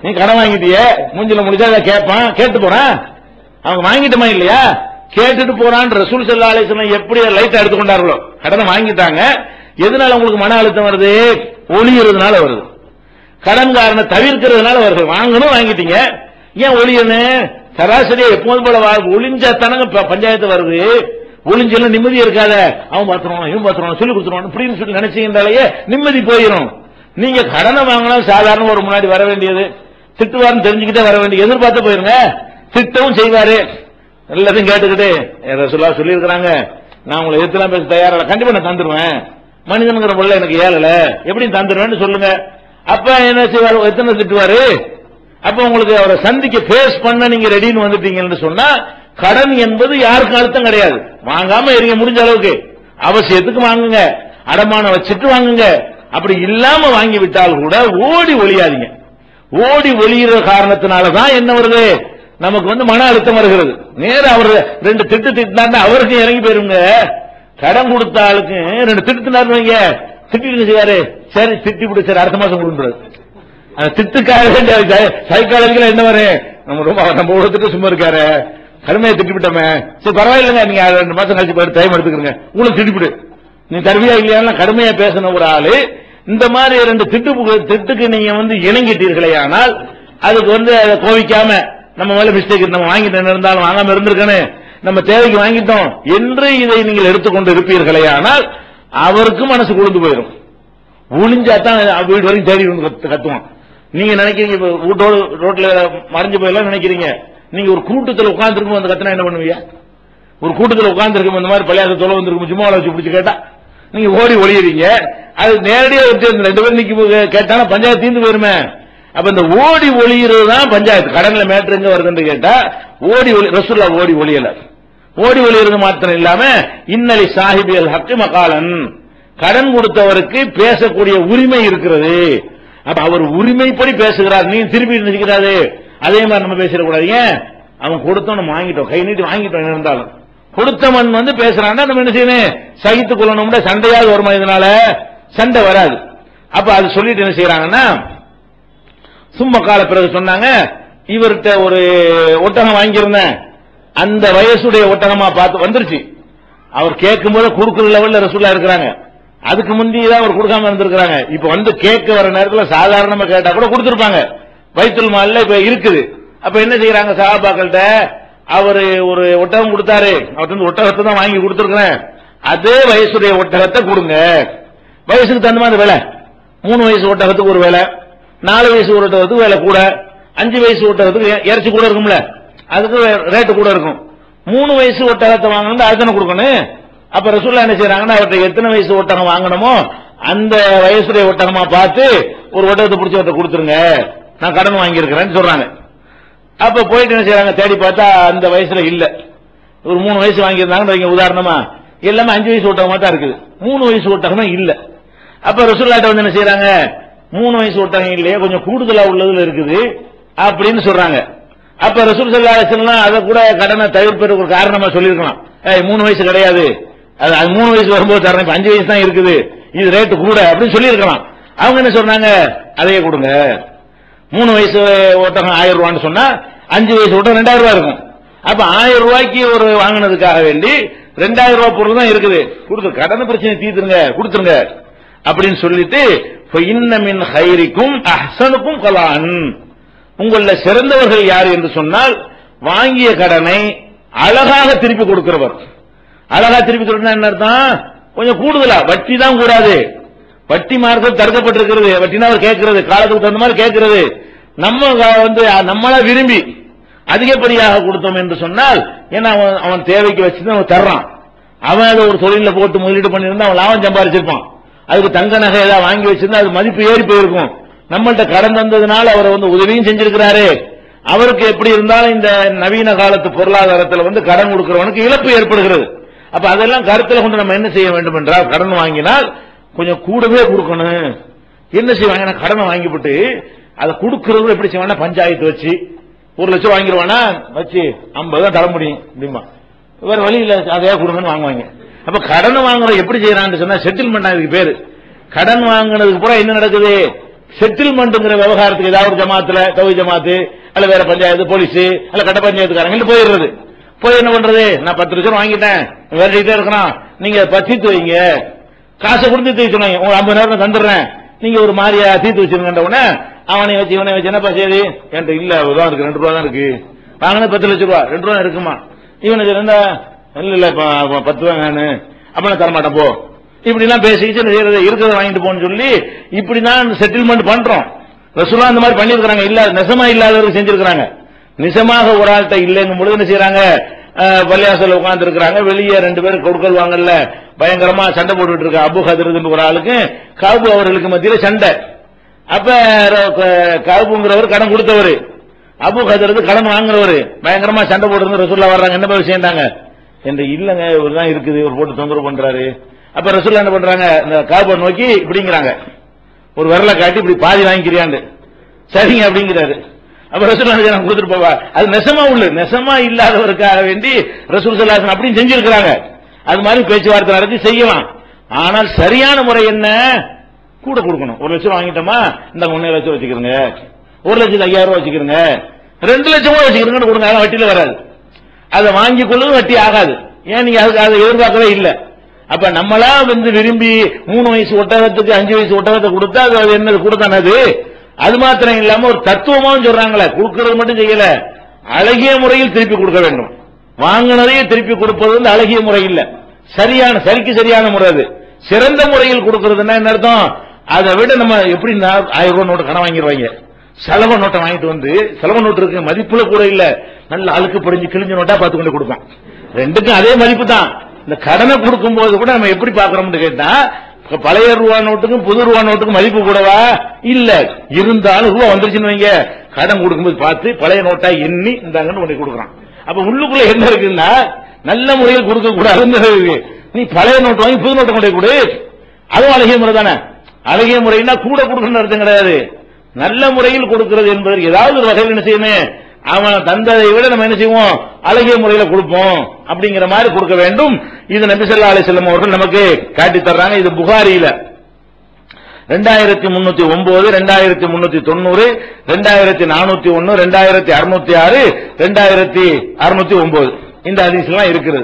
நீ கடன் வாங்கிட்டிய மூஞ்சில முடிஞ்சா அதை கேட்பான், கேட்டு போறான், அவங்க வாங்கிட்டோமா இல்லையா கேட்டுட்டு போறான். ரசூல் ஸல்லல்லாஹு அலைஹி வஸல்லம் எப்படி லைட்டா எடுத்துக்கொண்டார்களோ, கடனை வாங்கிட்டாங்க, எதனால உங்களுக்கு மன அழுத்தம் வருது, ஒளியறதுனால வருது, கடன்காரனை தவிர்க்கிறதுனால வருது. வாங்கணும் வாங்கிட்டீங்க, ஏன் ஒளியணும், சராசரியா எப்போதும் போல ஒளிஞ்சா தானங்க பஞ்சாயத்து வருது. ஒளிஞ்செல்லாம் நிம்மதி இருக்காத, அவன் பாத்துருவான் இவன் பாத்துருவான் சொல்லி கொடுத்துருவான் அப்படின்னு சொல்லி நினைச்சீங்கன்னாலேயே நிம்மதி போயிடும். நீங்க கடனை வாங்கினா சாதாரண ஒரு முன்னாடி வர வேண்டியது, திட்டுவாருன்னு தெரிஞ்சுக்கிட்டே வர வேண்டியது, எதிர்பார்த்து போயிருங்க. திட்டவும் செய்வாரு, எல்லாத்தையும் கேட்டுக்கிட்டு ரசூலுல்லாஹ் சொல்லி இருக்கிறாங்க, நான் உங்களை எதிர்த்துலாம் பேச தயாரில்ல, கண்டிப்பா நான் தந்துருவேன், மனிதனுங்கிற முள்ள எனக்கு ஏழல எப்படி தந்துருவேன்னு சொல்லுங்க. அப்ப என்ன செய்வாரு, எத்தனை திட்டுவாரு. அப்ப உங்களுக்கு அவரை சந்திக்க பேஸ் பண்ண நீங்க ரெடின்னு வந்துட்டீங்கன்னு சொன்னா கடன் என்பது யாருக்கும் அர்த்தம் கிடையாது. வாங்காம இருங்க, முடிஞ்ச அளவுக்கு அவசியத்துக்கு வாங்குங்க, அடமான வச்சுட்டு வாங்குங்க. அப்படி இல்லாம வாங்கி விட்டால் கூட ஓடி ஒளியாதீங்க. ஓடி ஒளிகிற காரணத்தினாலதான் என்ன வருது, நமக்கு மன அழுத்தம் வருகிறது. நேரம் அவர் 2 திட்டு திட்டினா அவருக்கு இறங்கி போயிருங்க. கடன் கொடுத்த ஆளுக்கு 2 திட்டுனாரு வைங்க, திட்டிட்டு செய்யாரு, சரி திட்டி பிடிச்சாரு, அடுத்த மாசம் கொடுக்குறாரு. அந்த திட்டுக்காக சைக்காலஜிக்கல என்ன வரும், நம்ம உலகத்துக்கு சும்மா இருக்காரு, கடுமையை திட்டிவிட்டோமே, சரி பரவாயில்லைங்க, நீங்க 2 மாசம் கழிச்சு டைம் எடுத்துக்கிறீங்க, உங்களுக்கு திட்டிவிடு, நீ தருவியா இல்லையா கடுமையா பேசின ஒரு ஆளு இந்த மாதிரி 2 திட்டுக்கு நீங்க இணங்கிட்டீர்களே, ஆனால் அதுக்கு அதை கோவிக்காம நம்ம மேல மிஸ்டேக் நம்ம வாங்கிட்டு இருந்தாலும் வாங்காம இருந்திருக்கணும், நம்ம தேவைக்கு வாங்கிட்டோம் என்று இதை நீங்கள் எடுத்துக்கொண்டு இருப்பீர்களே, ஆனால் அவருக்கும் மனசு குளிர்ந்து போயிடும். ஒளிஞ்சாதான் வீடு வரைக்கும் தேடி கத்துவான். நீங்க நினைக்கிறீங்க வீட்டோடு ரோட்ல மறைஞ்சு போயெல்லாம் நினைக்கிறீங்க, நீங்க ஒரு கூட்டத்தில் உட்கார்ந்துருக்கும் அந்த கத்தினா என்ன பண்ணுவீங்க? ஒரு கூட்டத்தில் உட்கார்ந்துருக்கும் இந்த மாதிரி பழைய தொலை வந்திருக்கும், சும்மா வச்சு பிடிச்சு கேட்டா நீங்க ஓடி ஒளியறீங்க. அது நேரடியா 2 பேரும் நிக்க கேட்டாலும் பஞ்சாயத்து தீர்ந்து போயிருமே. அப்ப இந்த ஓடி ஒளிகிறது தான் பஞ்சாயத்து. கடன்ல மேட்ரு எங்க வருதுன்னு கேட்டா ஓடி ஒளி, ரசூலுல்லா ஓடி ஒளியல, ஓடி ஒளிகிறது மாத்திரம் இல்லாம இன்னலி சாஹிபியல் ஹக்கு மகாலன், கடன் கொடுத்தவருக்கு பேசக்கூடிய உரிமை இருக்கிறது. அப்ப அவர் உரிமைப்படி பேசுகிறார், நீ திருப்பி நினைக்கிறாரு, அதே மாதிரி நம்ம பேசிடக்கூடாது. அவன் கொடுத்தோம், நம்ம வாங்கிட்டோம், கை நீட்டி வாங்கிட்டோம், என்ன இருந்தாலும் கொடுத்தவன் பேசுறான்னா நம்ம என்ன செய்யணும், சகித்துக் கொள்ளணும். சண்டையாவது வருமா? இதனால சண்டை வராது. அப்ப அது சொல்லிட்டு என்ன செய்யறாங்கன்னா, சும்மா கால பிறகு சொன்னாங்க, இவர்கிட்ட ஒரு ஒட்டகம் வாங்கியிருந்தேன், அந்த வயசுடைய ஒட்டகமா பார்த்து வந்துருச்சு. அவர் கேட்கும் போது கொடுக்கிற லெவல்ல ரசூலுல்லாஹ் இருக்கிறாங்க, அதுக்கு முந்திதான் அவர் கொடுக்காம இருந்திருக்காங்க. இப்ப கேட்க வர நேரத்தில் சாதாரணமா கேட்டா கூட கொடுத்திருப்பாங்க, பைத்துல் மால்ல இப்ப இருக்குது. அப்ப என்ன செய்யறாங்க சஹாபாக்கள்கிட்ட, அவரு ஒரு ஒட்டகம் கொடுத்தாரு, அவர்கிட்ட ஒட்டகத்தை தான் வாங்கி கொடுத்திருக்கிறேன், அதே வயசுடைய ஒட்டகத்தை கொடுங்க. வயசுக்கு தகுந்த மாதிரி விலை, 3 வயசு ஒட்டகத்துக்கு ஒரு விலை, 4 வயசு ஒட்டகத்துக்கு விலை கூட, 5 வயசு ஒட்டகத்துக்கு இறைச்சி கூட இருக்கும்ல, அதுக்கு ரேட்டு கூட இருக்கும். 3 வயசு ஒட்டகத்தை வாங்கணும், அதுதானே கொடுக்கணும். அப்ப ரசூலுல்லாஹ் என்ன செய்யறாங்கன்னா, அவர்கிட்ட எத்தனை வயசு ஒட்டகம் வாங்கணுமோ அந்த வயசுடைய ஒட்டகமா பார்த்து ஒரு ஒட்டகத்தை பிடிச்சி அவர்கிட்ட கொடுத்துருங்க, நான் கடன் வாங்கியிருக்கிறேன்னு சொல்றாங்க. அப்ப போயிட்டு என்ன செய்யறாங்க, தேடி பார்த்தா அந்த வயசுல இல்ல. ஒரு 3 வயசு வாங்கியிருந்தாங்க உதாரணமா, எல்லாமே 5 வயசு ஒட்டகமா தான் இருக்குது, 3 வயசு ஒட்டகமா இல்ல. அப்ப ரசூலுல்லாஹ் என்ன செய்யறாங்க, 3 வயசு ஒட்டகம் இல்லையே, கொஞ்சம் கூடுதலா உள்ளதுல இருக்குது அப்படின்னு சொல்றாங்க. அப்ப ரசூல் ஸல்லல்லாஹு அலைஹி வஸல்லம் அதை கூட கடனை தவிர்ப்பதற்கு ஒரு காரணமா சொல்லியிருக்கலாம், 3 வயசு கிடையாது, அது 3 வயசு வரும்போது தரேன், இப்ப 5 வயசு தான் இருக்குது, இது ரேட்டு கூட அப்படின்னு சொல்லியிருக்கலாம். அவங்க என்ன சொன்னாங்க, அதையே கொடுங்க. 3 வயசு ஒட்டகம் 1000 ரூபான்னு சொன்னா 5 வயசு ஒட்டகம் 2000 ரூபாய் இருக்கும். அப்ப 1000 ரூபாய்க்கு ஒரு வாங்கினதுக்காக வேண்டி 2000 ரூபாய் பொருள் தான் இருக்குது, கொடுத்து கடன் பிரச்சனை தீர்த்துருங்க, கொடுத்துருங்க அப்படின்னு சொல்லிட்டு, இன்ன மின் ஹைரிக்கும் அஹ்ஸனுக்கும் கலான், உங்கள சிறந்தவர்கள் யார் என்று சொன்னால் வாங்கிய கடனை அழகாக திருப்பி கொடுக்கிறவர். அழகா திருப்பி கொடுத்தா என்ன அர்த்தம், கொஞ்சம் கூடுதலா, வட்டி தான் கூடாது, வட்டி மார்க்கம் தடுக்கப்பட்டிருக்கிறது. வட்டினா அவர் கேட்கிறது, காலத்துக்கு தகுந்த மாதிரி கேட்கிறது. நம்ம நம்மளா விரும்பி அதிகப்படியாக கொடுத்தோம் என்று சொன்னால், ஏன்னா அவன் தேவைக்கு வச்சுதான் அவன் தர்றான், அவன் அதை ஒரு தொழில போட்டு முதலீடு பண்ணியிருந்தா அவன் லாபம் சம்பாதிச்சிருப்பான், அதுக்கு தங்க நகை ஏதாவது வாங்கி வச்சிருந்தா அது மதிப்பு ஏறி போயிருக்கும். நம்மள்ட்ட கடன் தந்ததுனால அவர் உதவியும் செஞ்சிருக்கிறாரு. அவருக்கு எப்படி இருந்தாலும் இந்த நவீன காலத்து பொருளாதாரத்தில் கடன் கொடுக்கிறவனுக்கு இழப்பு ஏற்படுகிறது. அப்ப அதெல்லாம் கருத்தில் கொண்டு நம்ம என்ன செய்ய வேண்டும் என்றால், கடன் வாங்கினால் கொஞ்சம் கூடவே கொடுக்கணும். என்ன செய்வாங்க, கடனை வாங்கிவிட்டு அதை கொடுக்கறது எப்படி செய்வாங்க, பஞ்சாயத்து வச்சு 1 லட்சம் வாங்கிடுவானா, வச்சு 50 தான் தர முடியும் அப்படிமா, வேற வழி இல்ல, அதையா கொடுங்கன்னு வாங்குவாங்க. அப்ப கடன் வாங்குற எப்படி செய்யறான்னு சொன்னா செட்டில்மெண்ட், அதுக்கு பேரு. கடன் வாங்கினதுக்கு பூரா என்ன நடக்குது, செட்டில்மெண்ட்ங்கிற விவகாரத்துக்கு ஏதாவது ஒரு ஜமாத்துல, தௌஹீத் ஜமாத்து அல்ல வேற பஞ்சாயத்து, போலீஸ் அல்ல கட்ட பஞ்சாயத்துக்காரங்க போயிடுறது. போய் என்ன பண்றது, நான் 10 லட்சம் வாங்கிட்டேன், வேறிட்டே இருக்கிறான், நீங்க தீர்த்து வைங்க, காசை கொடுத்து தீர்த்து சொன்னாங்க, உங்க 50 நேரம் தந்துடுறேன், நீங்க ஒரு மாதிரியா தீர்த்து வச்சிருக்கின்ற உடனே அவனை வச்சு இவனை வச்சு என்னப்பா சரி, என்கிட்ட இல்ல தான் இருக்கு, 2 ரூபா தான் இருக்கு, வாங்கின 10 லட்சம் ரூபா, 2 ரூபா இருக்குமா, இவனுக்கு இருந்தா இல்ல 10 ரூபா வேணு, அப்ப நான் தரமாட்டேன் போ, இப்படி எல்லாம் பேசிச்சு இருக்கிறத வாங்கிட்டு போன்னு சொல்லி இப்படிதான் செட்டில்மெண்ட் பண்றோம். ரசூலுல்லாஹ் அந்த மாதிரி பண்ணிருக்காங்க, இல்ல நெசமா இல்லாதவருக்கு செஞ்சிருக்காங்க. நிஜமாக ஒரு ஆள்கிட்ட இல்லைங்கும் பொழுது என்ன செய்யறாங்க, பள்ளியாசல உட்கார்ந்து இருக்கிறாங்க, வெளியே 2 பேரும் கொடுக்கல் வாங்கல பயங்கரமா சண்டை போட்டுட்டு இருக்க அபு ஹதரத் ஒரு ஆளுக்கு கஅபு அவர்களுக்கு மத்தியில சண்டை. அப்ப கஅபுங்கிறவர் கடன் கொடுத்தவர், அபு ஹதரத் கடன் வாங்குறவர், பயங்கரமா சண்டை போட்டு ரசூலுல்லாஹ் வர்றாங்க, என்ன விஷயம்டாங்க என்று, இல்லங்க இவர்தான் இருக்குது, இவர் போட்டு தொந்தரவு பண்றாரு. அப்ப ரசூலுல்லாஹ் என்ன பண்றாங்க, இந்த கஅபை நோக்கி இப்படிங்கிறாங்க, ஒரு விரலை காட்டி இப்படி பாதி வாங்கிக்கிறியாண்டு, சரிங்க அப்படிங்கிறாரு. அப்ப ரசூல் நான் கொடுத்துட்டு போவா, அது நெசமா நெசமா இல்லாதவருக்காக வேண்டி ரசூல் ஸல்லல்லாஹு அலைஹி வஸல்லம் அப்படின்னு செஞ்சிருக்கிறாங்க. அது மாதிரி பேச்சுவார்த்தை நடத்தி செய்யலாம். ஆனால் சரியான முறை என்ன? கூட கொடுக்கணும். 1 லட்சம் வாங்கிட்டோமா, இந்த 1.5 லட்சம் வச்சுக்கிறங்க, 1,05,000 வச்சுக்கிறங்க, 2 லட்சம் கூட வச்சுக்கிறங்க கொடுங்க, அதெல்லாம் வட்டியில வராது. அதை வாங்கி கொள்ளும் வட்டி ஆகாது. ஏன் நீங்க அதுக்கு அதை எதிர்பார்க்கவே இல்லை. அப்ப நம்மளா விரும்பி 3 வயசு ஒட்டகத்துக்கு 5 வயசு ஒட்டகத்தை கொடுத்தா அது என்னது கொடுத்தானே அது. அது மாத்திரம் இல்லாம ஒரு தத்துவமாவும் சொல்றாங்களே, கொடுக்கறது மட்டும் செய்யல, அழகிய முறையில் திருப்பி கொடுக்க வேண்டும். வாங்கினதையே திருப்பி கொடுப்பது வந்து அழகிய முறை இல்ல, சரிக்கு சரியான முறை. அது சிறந்த முறையில் கொடுக்கறதுன்னா என்ன அர்த்தம்? அதை விட நம்ம எப்படி 1000 ரூபாய் நோட்டு கடன் வாங்கிடுவாங்க, செலவு நோட்டை வாங்கிட்டு வந்து, செலவு நோட்டு இருக்கு மதிப்புல கூட இல்ல, நல்ல அழுக்கு படிஞ்சு கிழிஞ்ச நோட்டா பார்த்து கொண்டு கொடுப்பான். ரெண்டுக்கும் அதே மதிப்பு தான். இந்த கடனை கொடுக்கும் போது கூட நம்ம எப்படி பாக்குறோம்னு கேட்டா, பழைய ரூபா நோட்டுக்கும் புது ரூபா நோட்டுக்கும் மதிப்பு கூடவா இல்ல, இருந்தாலும் ரூபா வந்துருச்சுன்னு வைங்க, கடன் கொடுக்கும்போது பார்த்து பழைய நோட்டா எண்ணி இந்தாங்கன்னு உனக்கு கொடுக்குறான். அப்ப உள்ளுக்குள்ள என்ன இருக்குன்னா, நல்ல முறையில் கொடுக்க கூடாதுன்னு, நீ பழைய நோட்டு வாங்கி புது நோட்டை கொண்டு கொடு, அதுவும் அழகிய முறை தானே. அழகிய முறைன்னா கூட கொடுக்கணும்னு அர்த்தம் கிடையாது. நல்ல முறையில் கொடுக்கிறது என்பதற்கு ஏதாவது ஒரு வகையில் என்ன செய்யணும், அவன் தந்ததை விட நம்ம என்ன செய்வோம், அழகிய முறையில கொடுப்போம் அப்படிங்கிற மாதிரி கொடுக்க வேண்டும். இது நபி ஸல்லல்லாஹு அலைஹி வஸல்லம் அவர்கள் நமக்கு காட்டி தர்றாங்க. இது புகாரியில 2309, 2390, 2401, 2606, 2609 இந்த ஹதீஸ் எல்லாம் இருக்குது.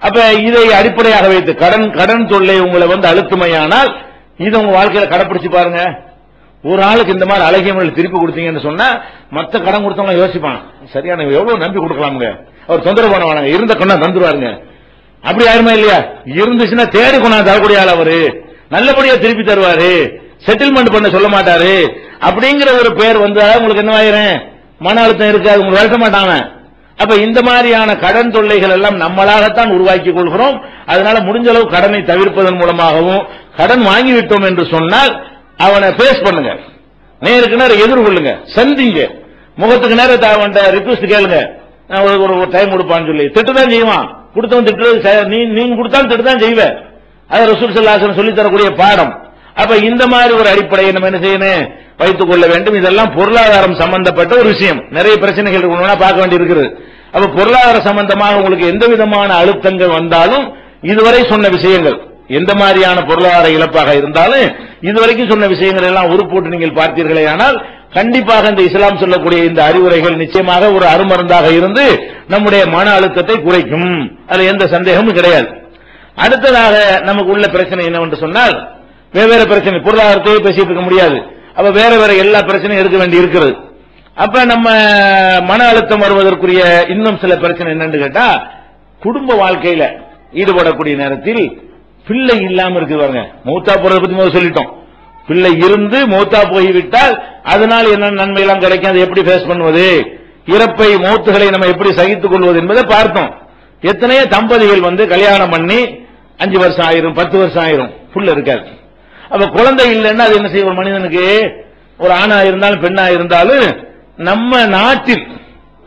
அப்ப இதை அடிப்படையாக வைத்து கடன் தொல்லை உங்களை வந்து அழுத்துமையானால் இதை உங்க வாழ்க்கையில கடைப்பிடிச்சு பாருங்க. ஒரு ஆளுக்கு இந்த மாதிரி அழகிய முறையில் திருப்பி கொடுத்தீங்கன்னு சொன்னா மத்த கடன் கொடுத்தவங்க யோசிப்பான், சரியான எவ்வளவு நம்பி கொடுக்கலாமுங்க, அவர் தொந்தரவு பண்ண வேணாங்க, இருந்த கொண்டா தந்துருவாருங்க. அப்படி யாருமே இல்லையா? இருந்துச்சுன்னா தேடி கொண்டா தரக்கூடிய ஆள், அவரு நல்லபடியா திருப்பி தருவாரு, செட்டில்மெண்ட் பண்ண சொல்ல மாட்டாரு அப்படிங்கிற ஒரு பேர் வந்து உங்களுக்கு என்ன ஆயிரும், மன அழுத்தம் இருக்காது, உங்களுக்கு வளர்க்க மாட்டாங்க. அப்ப இந்த மாதிரியான கடன் தொல்லைகள் எல்லாம் நம்மளாகத்தான் உருவாக்கி கொள்கிறோம். அதனால முடிஞ்ச அளவு கடனை தவிர்ப்பதன் மூலமாகவும், கடன் வாங்கிவிட்டோம் என்று சொன்னால் அவனை பேஸ் பண்ணுங்க, நேருக்கு நேரம் எதிர்கொள்ளுங்க, சந்திங்க, முகத்துக்கு நேரம் அவன் ரிக்வெஸ்ட் கேளுங்க, ஒரு டைம் கொடுப்பான்னு சொல்லி திட்டுதான் செய்வான். கொடுத்தவன் திட்டு நீங்க கொடுத்தாலும் திட்டுதான் செய்வேன். அது ரசூல் ஸல்லல்லாஹு அலைஹி வஸல்லம் சொல்லி தரக்கூடிய பாடம். அப்ப இந்த மாதிரி ஒரு அடிப்படையை நம்ம என்ன செய்யணும், வைத்துக் கொள்ள வேண்டும். இதெல்லாம் பொருளாதாரம் சம்பந்தப்பட்ட ஒரு விஷயம். நிறைய பிரச்சனைகள் பார்க்க வேண்டி இருக்குது. அப்ப பொருளாதார சம்பந்தமாக உங்களுக்கு எந்த விதமான அழுத்தங்கள் வந்தாலும், இதுவரை சொன்ன விஷயங்கள் எந்த மாதிரியான பொருளாதார இழப்பாக இருந்தாலும் இதுவரைக்கும் சொன்ன விஷயங்கள் எல்லாம் உருப்போட்டு நீங்கள் பார்த்தீர்களே ஆனால் கண்டிப்பாக இந்த இஸ்லாம் சொல்லக்கூடிய இந்த அறிவுரைகள் நிச்சயமாக ஒரு அருமருந்தாக இருந்து நம்முடைய மன அழுத்தத்தை குறைக்கும். அதுல எந்த சந்தேகமும் கிடையாது. அடுத்ததாக நமக்கு உள்ள பிரச்சனை என்னவென்று சொன்னால், வெவ்வேறு பிரச்சனை, பொருளாதாரத்தையே பேசிட்டு இருக்க முடியாது. அப்ப வேற வேற எல்லா பிரச்சனையும் எடுக்க வேண்டி இருக்கிறது. அப்ப நம்ம மன அழுத்தம் வருவதற்குரிய இன்னும் சில பிரச்சனை என்னன்னு கேட்டா, குடும்ப வாழ்க்கையில ஈடுபடக்கூடிய நேரத்தில் பிள்ளை இல்லாம இருக்கு பாருங்க. மௌத்தா போறதை பத்தி முதல்ல சொல்லிட்டோம். பிள்ளை இருந்து மௌத்தா போய்விட்டால் அதனால் என்ன நன்மை எல்லாம் கிடைக்கும், அதை எப்படி ஃபேஸ் பண்ணுவது, இறப்பை மௌத்துகளை நம்ம எப்படி சகித்துக் கொள்வது என்பதை பார்த்தோம். எத்தனையோ தம்பதிகள் வந்து கல்யாணம் பண்ணி 5 வருஷம் ஆயிரும், 10 வருஷம் ஆயிரும், புள்ள இருக்காது. அப்ப குழந்தை இல்லைன்னா அது என்ன செய்யும், ஒரு மனிதனுக்கு, ஒரு ஆணா இருந்தாலும் பெண்ணா இருந்தாலும் நம்ம நாட்டில்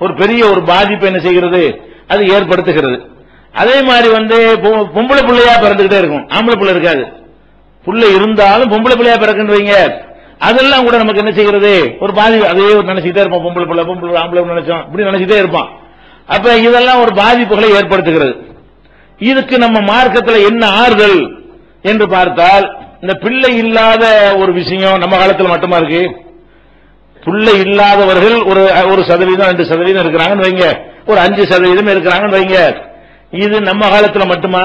ஒரு பெரிய ஒரு பாதிப்பு என்ன செய்கிறது, அது ஏற்படுத்துகிறது. அதே மாதிரி வந்து பொம்பளை பிள்ளையா பிறந்துகிட்டே இருக்கும், ஆம்பளை பிள்ளை இருக்காது. புள்ள இருந்தாலும் பொம்பளை பிள்ளையா பிறக்குன்னு வைங்க, அதெல்லாம் கூட நமக்கு என்ன செய்கிறது, ஒரு பாதிப்பு. அதே நினைச்சுட்டே இருப்போம், பொம்பளை பிள்ளை ஆம்பளை நினைச்சோம், இப்படி நினைச்சுட்டே இருப்பான். அப்ப இதெல்லாம் ஒரு பாதிப்புகளை ஏற்படுத்துகிறது. இதுக்கு நம்ம மார்க்கத்தில் என்ன ஆறுதல் என்று பார்த்தால், இந்த பிள்ளை இல்லாத ஒரு விஷயம் நம்ம காலத்தில் மட்டுமா இருக்கு. பிள்ளை இல்லாதவர்கள் ஒரு 1% 2% இருக்கிறாங்கன்னு வைங்க, ஒரு 5% இருக்கிறாங்கன்னு வைங்க. இது நம்ம காலத்துல மட்டுமா?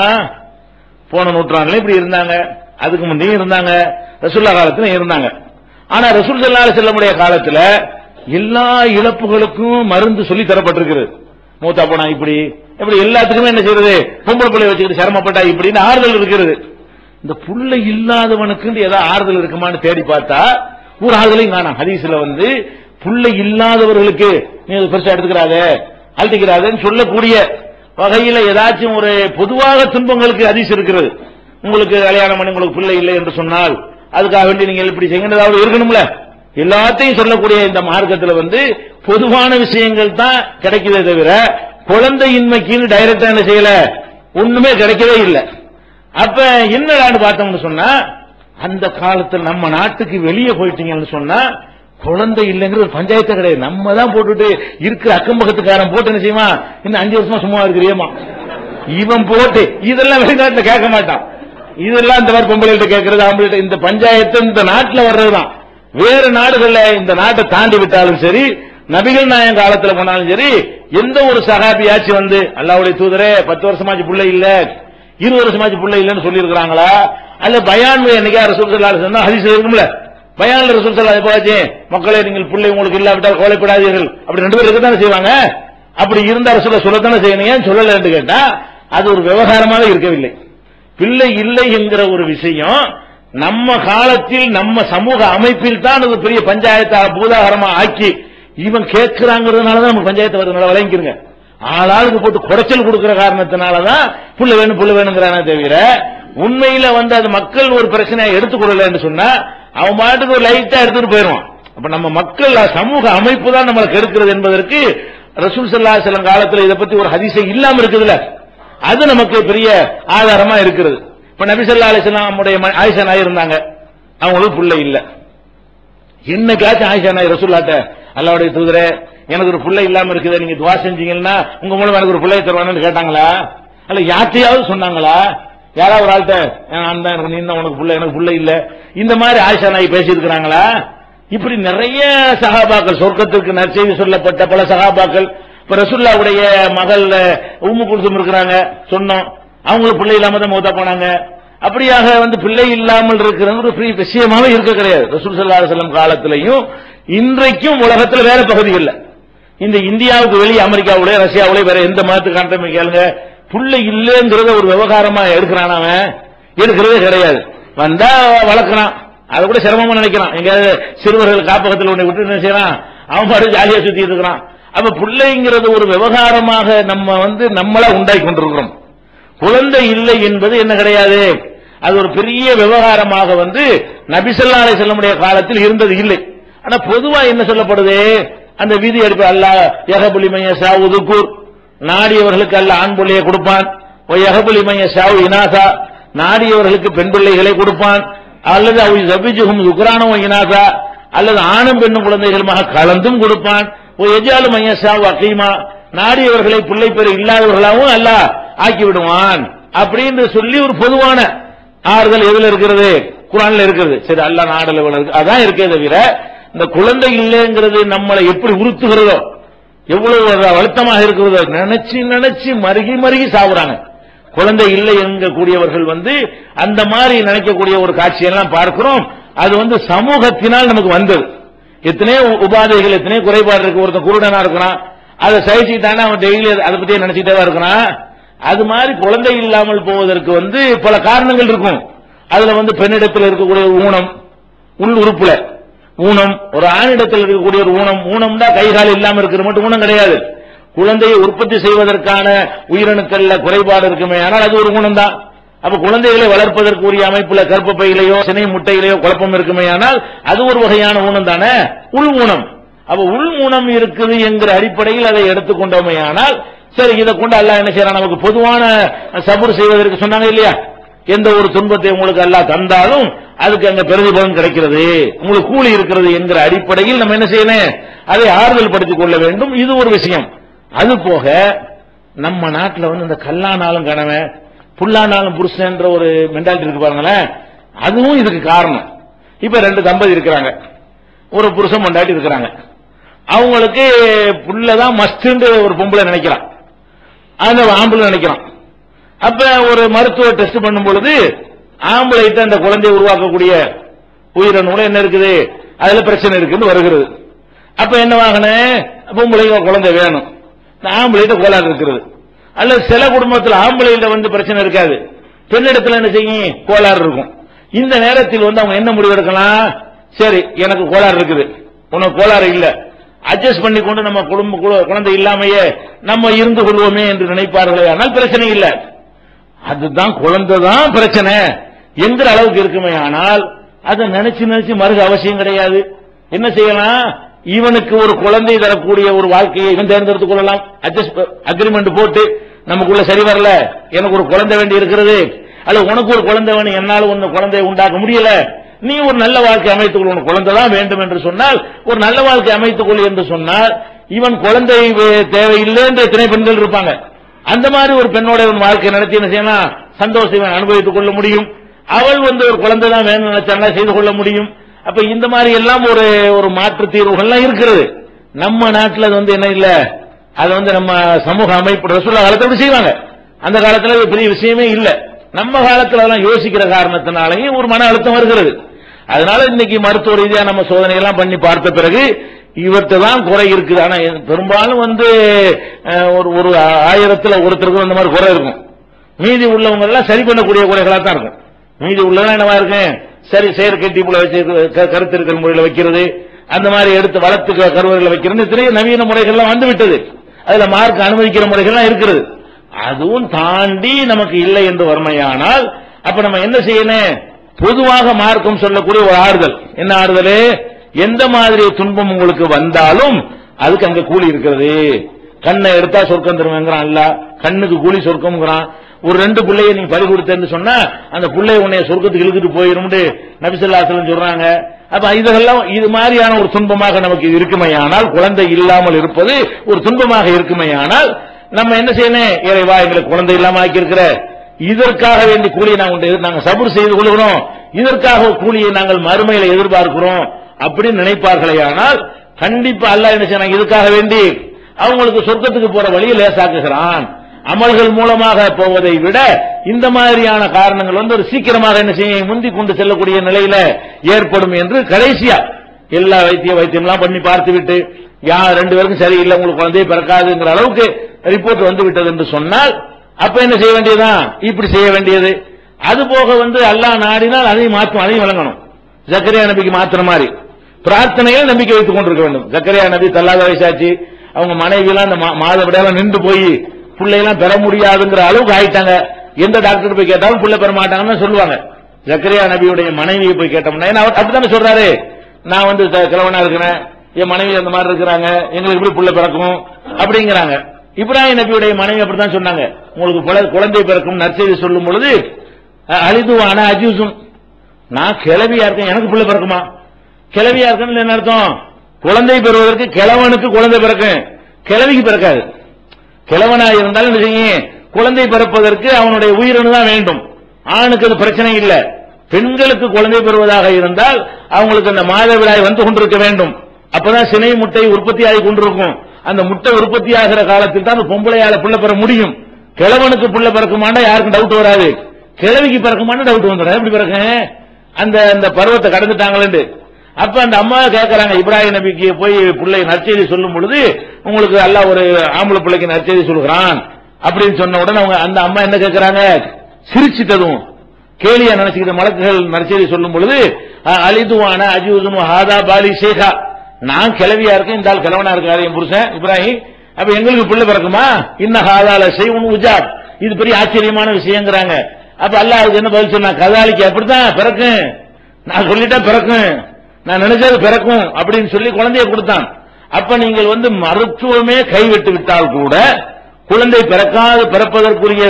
போன நூற்றாண்டுல இப்படி இருந்தாங்க, அதுக்கு முந்தையும் இருந்தாங்க, ரசூலுல்லாஹ் காலத்துல இருந்தாங்க. ஆனா ரசூல் ஸல்லல்லாஹு அலைஹி வஸல்லம் காலத்துல எல்லா இழப்புகளுக்கும் மருந்து சொல்லி தரப்பட்டிருக்கிறது. மூத்தா போனா இப்படி இப்படி எல்லாத்துக்குமே என்ன செய்யறது, பொம்பளை பிள்ளை வச்சுக்கிட்டு சிரமப்பட்டா இப்படின்னு ஆறுதல் இருக்கிறது. இந்த புள்ள இல்லாதவனுக்கு ஏதாவது ஆறுதல் இருக்குமான்னு தேடி பார்த்தா ஒரு ஆறுதலையும் காணோம். ஹதீஸ்ல வந்து புள்ள இல்லாதவர்களுக்கு நீ பெருசா எடுத்துக்கிறாத, அழுத்திக்கிறாதன்னு சொல்லக்கூடிய வகையில ஏதாச்சும் ஒரு பொதுவாக துன்பங்களுக்கு ஹதீஸ் இருக்கிறது. உங்களுக்கு கல்யாணம் பண்ணி உங்களுக்கு பிள்ளை இல்லை என்று சொன்னால் அதுக்காக வேண்டி நீங்கள் இப்படி செய்யறதாவது இருக்கணும்ல. எல்லாத்தையும் சொல்லக்கூடிய இந்த மார்க்கத்தில் வந்து பொதுவான விஷயங்கள் தான் கிடைக்கவே தவிர குழந்தையின்மைக்கு டைரக்டா என்ன செய்யல, ஒண்ணுமே கிடைக்கவே இல்லை. அப்ப என்னடான்னு பார்த்தோம்னு சொன்னா, அந்த காலத்தில் நம்ம நாட்டுக்கு வெளியே போயிட்டீங்கன்னு சொன்னா குழந்தை இல்லைங்கிற பஞ்சாயத்து கிடையாது. நம்ம தான் போட்டுட்டு இருக்கிற அக்கம் பக்கத்துக்காரன் போட்டு என்ன செய்யுமா, இன்னும் 5 வருஷமா சும்மா இருக்கிறியமா இவன் போட்டு இதெல்லாம் வெளிநாட்டுல கேட்க மாட்டான். இதெல்லாம் இந்த மாதிரி பொம்பளைகிட்ட கேட்கறது, ஆம்பளை இந்த பஞ்சாயத்து இந்த நாட்டில் வர்றதுதான். வேறு நாடுகள்ல இந்த நாட்டை தாண்டி விட்டாலும் சரி, நபிகள் நாயகம் காலத்துல போனாலும் சரி, எந்த ஒரு சஹாபியாச்சு வந்து அல்லாஹ்வுடைய தூதரே 10 வருஷமாச்சு புள்ள இல்ல, 20 வருஷமாச்சு புள்ள இல்லன்னு சொல்லி இருக்கிறாங்களா? அல்ல பயான் என்னைக்கா ரசூல் ஸல்லல்லாஹு அலைஹி வஸல்லம் ஹதீஸ் இருக்கும்ல, பயான்ல ரசூல் ஸல்லல்லாஹு அலைஹி வஸல்லம் மக்களே நீங்கள் பிள்ளை உங்களுக்கு இல்லாவிட்டால் கவலைப்படாதீர்கள் அப்படி 2 பேர் இருக்கத்தானே செய்வாங்க. அப்படி இருந்த ரசூல சொல்லத்தானே செய்யணும், ஏன் சொல்லலன்னு கேட்டா அது ஒரு விவகாரமாக இருக்கவில்லை. பிள்ளை இல்லை என்கிற ஒரு விஷயம் நம்ம காலத்தில் நம்ம சமூக அமைப்பில் தான் அது பெரிய பஞ்சாயத்து பூதாகரமா ஆக்கி இவன் கேட்கிறாங்கிறதுனாலதான் நமக்கு பஞ்சாயத்து வருதுனால விளங்கிருங்க. ஆளாளுக்கு போட்டு குறைச்சல் கொடுக்கிற காரணத்தினாலதான் புள்ள வேணுங்கிறானே தவிர உண்மையில வந்து அது மக்கள் ஒரு பிரச்சனையை எடுத்துக்கொள்ளலன்னு சொன்னா அவன் பாட்டுக்கு ஒரு லைட்டா எடுத்துட்டு போயிடுவான். அப்ப நம்ம மக்கள் சமூக அமைப்பு தான் நம்மளை கெடுக்கிறது என்பதற்கு ரசூல் ஸல்லல்லாஹு அலைஹி வஸல்லம் காலத்தில் இதை பத்தி ஒரு ஹதீஸே இல்லாம இருக்குதுல்ல, அது நமக்கு பெரிய ஆதாரமா இருக்கிறது. இப்ப நபி ஸல்லல்லாஹு அலைஹி வஸல்லம் நம்முடைய ஆயிஷா நாய் இருந்தாங்க, அவங்களுக்கு புள்ள இல்ல. என்னைக்காச்சும் ஆயிஷா நாய் ரசூலுல்லாஹ்ட்ட அல்லாஹ்வுடைய தூதரே எனக்கு ஒரு புள்ள இல்லாம இருக்குது, நீங்க துஆ செஞ்சீங்கன்னா உங்க மூலம் எனக்கு ஒரு புள்ளையை தருவானு கேட்டாங்களா? அல்ல யார்ட்டையாவது சொன்னாங்களா? யாராவது ஒரு ஆள்கிட்ட அந்த நீ உனக்கு புள்ள எனக்கு புள்ள இல்ல இந்த மாதிரி ஆயிஷா நாய் பேசி இருக்கிறாங்களா? இப்படி நிறைய சஹாபாக்கள் சொர்க்கத்திற்கு நற்செய்தி சொல்லப்பட்ட பல சஹாபாக்கள். இப்ப ரசூலுல்லாஹ்வுடைய மகள் உம்மு குல்சும் இருக்கிறாங்க, சொன்னோம், அவங்களுக்கு பிள்ளை இல்லாம தான் மௌத்தா போனாங்க. அப்படியாக வந்து பிள்ளை இல்லாமல் இருக்கிறது ஒரு பெரிய விஷயமாவே இருக்க கிடையாது. ரசூல் ஸல்லல்லாஹு அலைஹி வஸல்லம் காலத்திலையும் இன்றைக்கும் உலகத்தில் வேற பகுதிகளில், இந்த இந்தியாவுக்கு வெளியே அமெரிக்காவுடைய ரஷ்யாவுடைய வேற எந்த மதத்துக்கான கேளுங்க, பிள்ளை இல்லைங்கிறத ஒரு விவகாரமா எடுக்கிறான். அவன் எடுக்கிறதே கிடையாது. வந்தா வளர்க்கிறான், அதை கூட சிரமமா நினைக்கிறான். எங்கேயாவது சிறுவர்கள் காப்பகத்தில் உன்னை விட்டு என்ன செய்யறான், அவன் பாட்டு ஜாலியா சுத்திட்டு இருக்கிறான். அப்ப பிள்ளைங்கிறது ஒரு விவகாரமாக நம்ம வந்து நம்மளா உண்டாக்கி கொண்டிருக்கிறோம். குழந்தை இல்லை என்பது என்ன கிடையாது, அது ஒரு பெரிய விவகாரமாக வந்து நபி ஸல்லல்லாஹு அலைஹி வஸல்லம் காலத்தில் இருந்தது இல்லை. ஆனா பொதுவா என்ன சொல்லப்படுது, அந்த விதி எடுப்பு அல்லாஹ் யஹபுலி மன் யஷாஉ ذுகுர், நாடியவர்களுக்கு அல்லாஹ் ஆண் பிள்ளையை கொடுப்பான். வ யஹபுலி மன் யஷாஉ இனாசா, நாடியவர்களுக்கு பெண் பிள்ளைகளை கொடுப்பான். அல்லது அவ் ஸபிஜுஹும் ذுக்ரான வ இனாசா, அல்லது ஆணும் பெண்ணும் குழந்தைகளுமாக கலந்தும் கொடுப்பான். வ யஜாலு மன் யஷாஉ அகீமா, நாடியவர்களை பிள்ளை பெற இல்லாதவர்களாகவும் அல்லாஹ் ஆக்கி விடுவான் அப்படின்னு சொல்லி ஒரு பொதுவான ஆறுதல் எதுல இருக்கிறது, குர்ஆன்ல இருக்கிறது. சரி, அல்லாஹ் நாடல இருக்கு, அதான் இருக்கே தவிர இந்த குழந்தை இல்லைங்கிறது நம்மளை எப்படி உறுத்துகிறதோ, எவ்வளவு அழுத்தமாக இருக்கிறதோ நினைச்சு நினைச்சு மருகி சாவுறாங்க. குழந்தை இல்லை என்கக்கூடியவர்கள் வந்து அந்த மாதிரி நினைக்கக்கூடிய ஒரு காட்சியெல்லாம் பார்க்கிறோம். அது வந்து சமூகத்தினால் நமக்கு வந்தது. எத்தனையோ உபாதைகள், எத்தனையோ குறைபாடு இருக்கு. ஒருத்தன் குருடனா இருக்கிறான், அதை சகிச்சுட்டானே அவன் டெய்லி அதை பத்தியே நினைச்சுட்டே இருக்கிறான். அது மாதிரி குழந்தை இல்லாமல் போவதற்கு வந்து பல காரணங்கள் இருக்கும். அதுல வந்து பெண்ணிடத்தில் இருக்கக்கூடிய ஊனம், உள் உறுப்புல ஊனம், ஒரு ஆணிடத்தில் இருக்கக்கூடிய ஒரு ஊனம்னா கைகால் இல்லாம இருக்கிறது மட்டும் ஊனம் கிடையாது. குழந்தையை உற்பத்தி செய்வதற்கான உயிரணுக்கள்ல குறைபாடு இருக்குமே, ஆனால் அது ஒரு ஊனம் தான். அப்ப குழந்தைகளை வளர்ப்பதற்கு உரிய அமைப்புல கர்ப்பப்பையிலேயோ சினை முட்டையிலேயோ குழப்பம் இருக்குமே, ஆனால் அது ஒரு வகையான ஊனம் தானே, உள் ஊனம். அப்ப உள் ஊனம் இருக்குது என்கிற அடிப்படையில் அதை எடுத்துக்கொண்டோமே, ஆனால் சரி, இதை கொண்டு அல்லாஹ் என்ன செய்யறான், நமக்கு பொதுவான சபூர் செய்வதற்கு சொன்னாங்க இல்லையா? எந்த ஒரு துன்பத்தை உங்களுக்கு அல்லாஹ் தந்தாலும் அதுக்கு அங்க பிரதிபலன் கிடைக்கிறது, உங்களுக்கு கூலி இருக்கிறது என்கிற அடிப்படையில் நம்ம என்ன செய்யணும், அதை ஆறுதல் படுத்திக் கொள்ள வேண்டும். இது ஒரு விஷயம். அது போக நம்ம நாட்டில் வந்து இந்த கல்லானாலும் கணவன் புல்லானாலும் புருஷன்ற ஒரு மென்டாலிட்டி இருக்கு பாருங்களேன், அதுவும் இதுக்கு காரணம். இப்ப 2 தம்பதி இருக்கிறாங்க, ஒரு புருஷன் பொண்டாட்டி இருக்கிறாங்க. அவங்களுக்கு புள்ளதான் மஸ்ட் ஒரு பொம்பளை நினைக்கிறான், அந்த ஆம்பளை நினைக்கிறான். அப்ப ஒரு மருத்துவ டெஸ்ட் பண்ணும் பொழுது ஆம்பளைட்ட அந்த குழந்தையை உருவாக்கக்கூடிய உயிரணுல என்ன இருக்குது, அதுல பிரச்சனை இருக்குன்னு வருகிறது. அப்ப என்ன வாங்கினேன், பொம்பளைக்கு குழந்தை வேணும், ஆம்பளைட்ட கோளாறு இருக்கிறது. அல்லது சில குடும்பத்தில் ஆம்பளையில வந்து பிரச்சனை இருக்காது, பெண்ணிடத்துல என்ன செய்யும், கோளாறு இருக்கும். இந்த நேரத்தில் வந்து அவங்க என்ன முடிவு எடுக்கலாம், சரி எனக்கு கோளாறு இருக்குது, உனக்கு கோளாறு இல்ல, அட்ஜஸ்ட் பண்ணி கொண்டு நம்ம குழந்தை இல்லாமையே நம்ம இருந்து கொள்வோமே என்று நினைப்பார்களே, ஆனால் பிரச்சனை இல்லை. அதுதான் குழந்தை தான் பிரச்சனை என்கிற அளவுக்கு இருக்குமே, ஆனால் அதை நினைச்சு மறுக அவசியம் கிடையாது. என்ன செய்யலாம், இவனுக்கு ஒரு குழந்தை தரக்கூடிய ஒரு வாழ்க்கையை இவன் தேர்ந்தெடுத்துக் கொள்ளலாம். அக்ரிமெண்ட் போட்டு நமக்குள்ள சரி வரல, எனக்கு ஒரு குழந்தை வேண்டி இருக்கிறது, அல்ல உனக்கு ஒரு குழந்தை வேணும், என்னால ஒன்னு குழந்தையை உண்டாக்க முடியல, நீ ஒரு நல்ல வாழ்க்கை அமைத்துக் கொள், உனக்கு குழந்தை தான் வேண்டும் என்று சொன்னால் ஒரு நல்ல வாழ்க்கை அமைத்துக் கொள் என்று சொன்னால் இவன் குழந்தை தேவையில்லை என்று எத்தனை பெண்கள் இருப்பாங்க. அந்த மாதிரி ஒரு பெண்ணோட இவன் வாழ்க்கை நடத்தி என்ன செய்யலாம், சந்தோஷம் இவன் அனுபவித்துக் கொள்ள முடியும். அவள் ஒரு குழந்தை தான் வேணும்னு நினைச்சாங்க செய்து கொள்ள முடியும். அப்ப இந்த மாதிரி எல்லாம் ஒரு மாற்று தீர்வுகள்லாம் இருக்கிறது. நம்ம நாட்டில் அது என்ன இல்ல, அது நம்ம சமூக அமைப்பு ரசூலுல்லாஹ் காலத்துல செய்வாங்க. அந்த காலத்துல பெரிய விஷயமே இல்ல. நம்ம காலத்துல அதெல்லாம் யோசிக்கிற காரணத்தினாலேயும் ஒரு மன அழுத்தம் வருகிறது. அதனால இன்னைக்கு மருத்துவ ரீதியா நம்ம சோதனை எல்லாம் பண்ணி பார்த்த பிறகு இவர்கிட்ட தான் குறை இருக்குது. ஆனா பெரும்பாலும் ஒரு 1000ல் ஒருத்தருக்கு அந்த மாதிரி குறை இருக்கும். மீதி உள்ளவங்க எல்லாம் சரி பண்ணக்கூடிய குறைகளா தான் இருக்கும். மீதி உள்ளவங்க என்னவா இருக்கு, சரி செயற்கை டியூப்ல வச்சு கருத்து இருக்கிற முறையில் வைக்கிறது, அந்த மாதிரி எடுத்து வளர்த்து கருவறையில் வைக்கிறது, இத்தனை நவீன முறைகள்லாம் வந்து விட்டது. அதுல மார்க் அனுமதிக்கிற முறைகள்லாம் இருக்கிறது. அதுவும் தாண்டி நமக்கு இல்லை என்று வறுமையானால் அப்ப நம்ம என்ன செய்யணும், பொதுவாக மார்க்கம் சொல்லக்கூடிய ஒரு ஆறுதல். என்ன ஆறுதல், எந்த மாதிரி துன்பம் உங்களுக்கு வந்தாலும் அதுக்கு அங்க கூலி இருக்கிறது. கண்ணை எடுத்தா சொர்க்கம் தருவேங்கிறான் அல்ல, கண்ணுக்கு கூலி சொர்க்கம்ங்கிறான். ஒரு 2 பிள்ளைய நீ பறி கொடுத்தேன்னு சொன்னா அந்த பிள்ளைய உன்னைய சொர்க்கத்துக்கு இழுத்துட்டு போயிரும் நபி ஸல்லல்லாஹு அலைஹி வஸல்லம் சொல்றாங்க. அப்ப இதெல்லாம் இது மாதிரியான ஒரு துன்பமாக நமக்கு இருக்குமையானால், குழந்தை இல்லாமல் இருப்பது ஒரு துன்பமாக இருக்குமையானால் நம்ம என்ன செய்யணும், இறைவா எங்களுக்கு குழந்தை இல்லாம ஆக்கியிருக்கிற, இதற்காக வேண்டி கூலியை நாங்கள் சபூர் செய்து கொள்கிறோம், இதற்காக கூலியை நாங்கள் மறுமையில எதிர்பார்க்கிறோம் அப்படின்னு நினைப்பார்களே. ஆனால் கண்டிப்பா அல்லாஹ் என்ன செய்யணும், இதுக்காக வேண்டி அவங்களுக்கு சொர்க்கத்துக்கு போற வழியை லேசாக்குகிறான். அமல்கள் மூலமாக போவதை விட இந்த மாதிரியான காரணங்கள் ஒரு சீக்கிரமாக என்ன செய்ய முந்தி கொண்டு செல்லக்கூடிய நிலையில ஏற்படும் என்று கடைசியா எல்லா வைத்தியம்லாம் பண்ணி பார்த்து விட்டு யார் 2 பேருக்கும் சரியில்லை, உங்களுக்கு குழந்தையை பிறக்காதுங்கிற அளவுக்கு ரிப்போர்ட் வந்து விட்டது என்று சொன்னால் அப்ப என்ன செய்ய வேண்டியதுதான், இப்படி செய்ய வேண்டியது. அது போக அல்லாஹ் நாடினால் அதையும் மாற்றும், அதையும் வழங்கணும். ஜக்கரியா நபிக்கு மாத்திர மாதிரி பிரார்த்தனையில் நம்பிக்கை வைத்துக் கொண்டிருக்க வேண்டும். ஜக்கரியா நபி தள்ளாத வயசாச்சு, அவங்க மனைவி எல்லாம் அந்த மாதவிடையெல்லாம் நின்று போய் பிள்ளையெல்லாம் பெற முடியாதுங்கிற அளவுக்கு ஆயிட்டாங்க. எந்த டாக்டர் போய் கேட்டாலும் பிள்ளை பெற மாட்டாங்கன்னு சொல்லுவாங்க. ஜக்கரியா நபியுடைய மனைவியை போய் கேட்டோம்னா அவர் அப்படித்தானே சொல்றாரு, நான் கிழவனா இருக்கிறேன், என் மனைவி அந்த மாதிரி இருக்கிறாங்க, எங்களுக்கு எப்படி பிள்ளை பிறக்கும் அப்படிங்கிறாங்க. இப்ராஹிம் நபியுடைய மனைவி அப்படித்தான் சொன்னாங்க, உங்களுக்கு குழந்தை பிறக்கும் நற்செய்தி சொல்லும் பொழுது அலிதுவான அஜூசும், நான் கிளவியா இருக்கேன் எனக்கு பிள்ளை பிறக்குமா, கிளவியா இருக்கேன்னு என்ன அர்த்தம், குழந்தை பெறுவதற்கு கிழவனுக்கு குழந்தை பிறக்கும், கிளவிக்கு பிறக்காது. கிழவனா இருந்தாலும் என்ன செய்யும், குழந்தை பிறப்பதற்கு அவனுடைய உயிரணு தான் வேண்டும். ஆணுக்கு அது பிரச்சனை இல்லை. பெண்களுக்கு குழந்தை பெறுவதாக இருந்தால் அவங்களுக்கு அந்த மாதவிடாய் வந்து கொண்டிருக்க வேண்டும். அப்பதான் சினை முட்டை உற்பத்தி ஆகி கொண்டிருக்கும். அந்த முட்டை உற்பத்தி ஆகிற காலத்தில் தான் பொம்பளையால பிள்ளை பெற முடியும். கிழவனுக்கு பிள்ளை பிறக்குமாண்டா யாருக்கும் டவுட் வராது, கிழவிக்கு பிறக்குமான்னு டவுட் வந்துடும். எப்படி பிறக்க அந்த பருவத்தை கடந்துட்டாங்களே. அப்ப அந்த அம்மா கேட்கறாங்க, இப்ராஹிம் நபிக்கு போய் பிள்ளை நற்செய்தி சொல்லும் பொழுது உங்களுக்கு அல்லாஹ் ஒரு ஆம்பளை பிள்ளைக்கு நற்செய்தி சொல்கிறான் அப்படின்னு சொன்ன உடனே அவங்க அந்த அம்மா என்ன கேட்கறாங்க, சிரிச்சிட்டதும் கேலியா நினைச்சுக்கிட்ட மலக்குகள் நற்செய்தி சொல்லும் பொழுது அலிதுவான அஜூதுன் ஹாதா பாலி ஷேகா, நான் கிளவியா இருக்கேன், இந்த ஆள் கிழவனா இருக்காரு என் புருஷன் இப்ராஹிம், அப்ப எங்களுக்கு பிள்ளை பிறக்குமா, இன்ன ஹாதால செய்வன் உஜாப், இது பெரிய ஆச்சரியமான விஷயங்கிறாங்க. அப்ப அல்லாஹ் அதுக்கு என்ன பதில் சொன்னா, கதாலிக்கு அப்படித்தான் பிறக்கும், நான் சொல்லிட்டா பிறக்கும், நான் நினைச்சது பிறக்கும் அப்படின்னு சொல்லி குழந்தையை கொடுத்தான். அப்ப நீங்கள் மருத்துவமே கைவிட்டு விட்டால் கூட குழந்தை பிறப்பதற்குரிய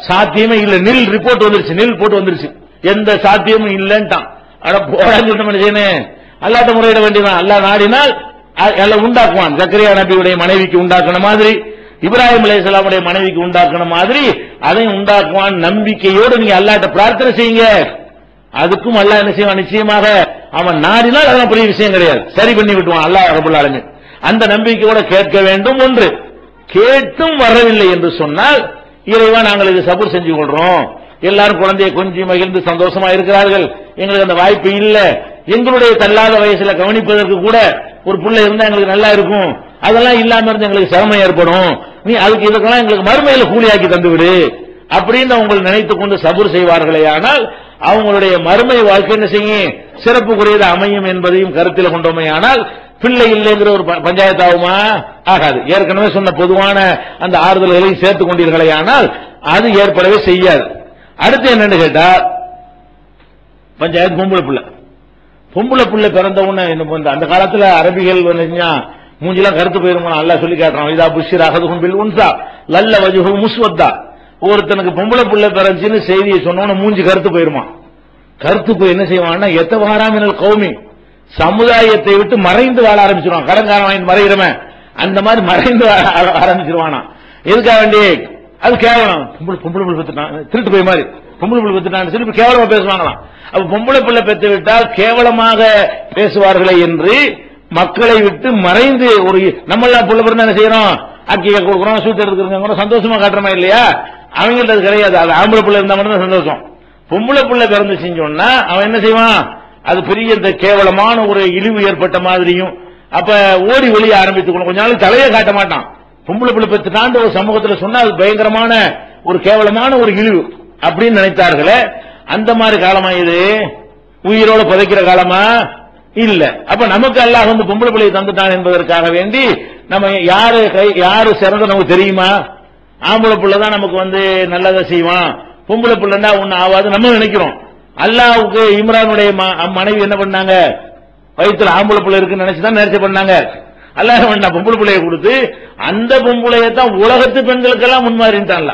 சாத்தியமே இல்லை. நில் ரிப்போர்ட் வந்துருச்சு, நில் போட்டு வந்துருச்சு, எந்த சாத்தியமும் இல்லைன்ட்டான். ஆனா போராட்டம் அல்லாட்ட முறையிட வேண்டியதான். அல்லா நாடினால் எல்லாம் உண்டாக்குவான். ஜக்கரியா நபியுடைய மனைவிக்கு உண்டாக்குன மாதிரி, இப்ராஹிம் அலைஹிஸ்ஸலாமுடைய மனைவிக்கு உண்டாக்குன மாதிரி அதையும் உண்டாக்குவான். நம்பிக்கையோடு நீங்க அல்லாட்ட பிரார்த்தனை செய்யுங்க. அதுக்கும் அல்லாஹ் என்ன செய்வான், நிச்சயமாக அவன் நாடினால் அதெல்லாம் பெரிய விஷயம் கிடையாது, சரி பண்ணி விட்டுவான் அல்லாஹ் ரப்பல் ஆலமீன். அந்த நம்பிக்கையோட கேட்க வேண்டும். ஒன்று கேட்டும் வரவில்லை என்று சொன்னால், இறைவா நாங்கள் இது சபூர் செஞ்சு கொள்றோம், எல்லாரும் குழந்தையை கொஞ்சம் மகிழ்ந்து சந்தோஷமா இருக்கிறார்கள், எங்களுக்கு அந்த வாய்ப்பு இல்ல, எங்களுடைய தள்ளாத வயசுல கவனிப்பதற்கு கூட ஒரு பிள்ளை இருந்தா எங்களுக்கு நல்லா இருக்கும், அதெல்லாம் இல்லாம இருந்து எங்களுக்கு சிரமம் ஏற்படும், நீ அதுக்கு இதுக்கெல்லாம் எங்களுக்கு மறுமையில கூலியாக்கி தந்துவிடு அப்படின்னு அவங்க நினைத்துக் கொண்டு சபூர் செய்வார்களே. ஆனால் அவங்களுடைய மறுமை வாழ்க்கை என்ன செய்யும், சிறப்புக்குரியது அமையும் என்பதையும் கருத்தில் கொண்டோமே. ஆனால் பிள்ளை இல்லைங்கிற ஒரு பஞ்சாயத்தாகுமா, ஆகாது. ஏற்கனவே சொன்ன பொதுவான அந்த ஆறுதல்களையும் சேர்த்துக் கொண்டீர்களே, ஆனால் அது ஏற்படவே செய்யாது. அடுத்து என்னன்னு கேட்டா, பஞ்சாயத்து பொம்பளை பிள்ளை பிறந்த உடனே அந்த காலத்துல அரபிகள் மூஞ்சிலாம் கருத்து போயிருமா, அல்லா சொல்லி காட்டுறான், இதா புஷிர் அகதுகும் பில் உன்சா லல்ல வஜுஹு முஸ்வத்தா, ஒருத்தனுக்கு பொம்பளை பிள்ளை பிறந்துச்சுன்னு செய்தியை சொன்னோன்னு மூஞ்சி கருத்து போயிருமா. கருத்து என்ன செய்வான்னா எத்தவாராமினல் கௌமி, சமுதாயத்தை விட்டு மறைந்து வாழ ஆரம்பிச்சிருவான். கடன்காரன் வாங்கி மறைகிறவன் அந்த மாதிரி மறைந்து ஆரம்பிச்சிருவானா. எதுக்காக வேண்டி? அது கேவலம். பொம்பளை பிள்ளை பெற்றுட்டான், திருட்டு போய் மாதிரி பொம்பளை பிள்ளை பெற்றுட்டான்னு சொல்லி கேவலமா பேசுவாங்களாம். அப்ப பொம்பளை பிள்ளை பெற்று விட்டால் கேவலமாக பேசுவார்களே என்று மக்களை விட்டு மறைந்து ஒரு நம்மளாம் புள்ள பிறந்த என்ன செய்யறோம், அக்கிய கொடுக்குறோம், சூத்து எடுத்துக்கிறோம், சந்தோஷமா காட்டுறமா இல்லையா? அவங்கள்ட்ட அது கிடையாது. அது ஆம்பளை பிள்ளை இருந்தா மட்டும் தான் சந்தோஷம். பொம்பளை பிள்ளை பிறந்துச்சுன்னு சொன்னா அவன் என்ன செய்வான், அது பெரிய இந்த கேவலமான ஒரு இழிவு ஏற்பட்ட மாதிரியும் அப்ப ஓடி ஒளிய ஆரம்பித்துக்கணும். கொஞ்ச நாள் தலையை காட்ட மாட்டான். பொம்பளை பிள்ளை பெற்றுட்டாண்டு ஒரு சமூகத்தில் சொன்னா அது பயங்கரமான ஒரு கேவலமான ஒரு இழிவு அப்படின்னு நினைத்தார்களே. அந்த மாதிரி காலமா இது? உயிரோட புதைக்கிற காலமா இல்ல. அப்ப நமக்கு அல்லாஹ் வந்து பொம்பளை பிள்ளையை தந்துட்டான் என்பதற்காக வேண்டி நம்ம யாரு சிறந்த நமக்கு தெரியுமா? ஆம்பளை பிள்ளை தான் நமக்கு வந்து நல்லதை செய்வான், பொம்பளை பிள்ளைன்னா ஒண்ணு ஆகாது நம்ம நினைக்கிறோம். அல்லாஹ்வுக்கு இம்ரானுடைய மனைவி என்ன பண்ணாங்க, வயிற்றுல ஆம்பளை பிள்ளை இருக்குன்னு நினைச்சுதான் நேர்ச்சி பண்ணாங்க. அல்லாஹ் வேண்டா பொம்பளை பிள்ளையை கொடுத்து அந்த பொம்பளையை தான் உலகத்து பெண்களுக்கெல்லாம் முன்மாறிட்டான்ல.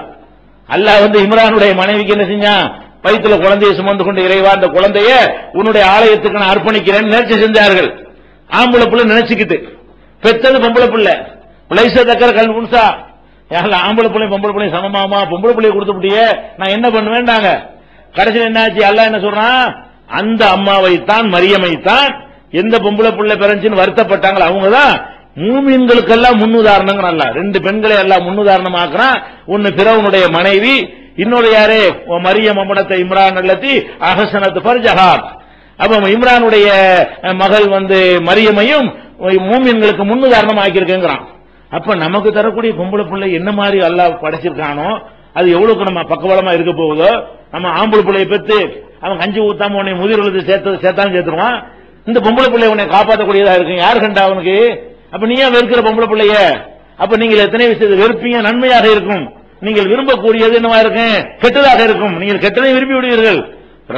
அல்லாஹ் வந்து இம்ரானுடைய மனைவிக்கு என்ன செஞ்சான், வயிற்றுல குழந்தையை சுமந்து கொண்டு இறைவா அந்த குழந்தைய உன்னுடைய ஆலயத்துக்கு நான் அர்ப்பணிக்கிறேன் நேர்ச்சி செஞ்சார்கள். ஆம்பளை பிள்ளை நினைச்சுக்கிட்டு பெற்றது பொம்பளை பிள்ளை. பிள்ளைச தக்கர கல் முன்சா, ஆம்பளை பிள்ளை பொம்பளை பிள்ளை சமமாமா, பொம்பளை பிள்ளையை கொடுத்துட்டியே நான் என்ன பண்ணுவேன்டாங்க. கடைசியில் என்னாச்சு, அல்லாஹ் என்ன சொல்றான், அந்த அம்மாவைத்தான் மரியமைத்தான் எந்த பொம்பளை பிள்ளை பிறந்துச்சுன்னு வருத்தப்பட்டாங்களோ அவங்கதான் மூமின்களுக்கெல்லாம் முன்னுதாரணம். அல்ல ரெண்டு பெண்களை எல்லாம் முன்னுதாரணமாக்குறான். ஒன்னு பிறவனுடைய மனைவி, இன்னொரு யாரு, மரியம் அம்மடத்தை இம்ரான் அல்லத்தி அஹசனத்து ஃபர்ஜஹா. அப்ப இம்ரானுடைய மகள் வந்து மரியமையும் மூமின்களுக்கு முன்னுதாரணம் ஆக்கியிருக்கிறான். அப்ப நமக்கு தரக்கூடிய பொம்பளை பிள்ளை என்ன மாதிரி அல்லாஹ் படைச்சிருக்கானோ அது எவ்வளவுக்கு நம்ம பக்கபலமா இருக்க போகுதோ. நம்ம ஆம்பளை பிள்ளையை பெற்று அவன் கஞ்சி ஊத்தாம உன்னை முதிர் உள்ளது சேர்த்தாலும் சேர்த்துருவான். இந்த பொம்பளை பிள்ளை உன்னை காப்பாற்றக்கூடியதா இருக்கும். யாரு கண்டா அவனுக்கு? அப்ப நீ ஏன் வெறுக்கிற பொம்பளை பிள்ளைய? அப்ப நீங்கள் எத்தனை விஷயத்தை வெறுப்பீங்க? நன்மையாக இருக்கும். நீங்கள் விரும்பக்கூடியது என்னவா இருக்கும்? கெட்டதாக இருக்கும். நீங்கள் கெட்டதை விரும்பி விடுவீர்கள்.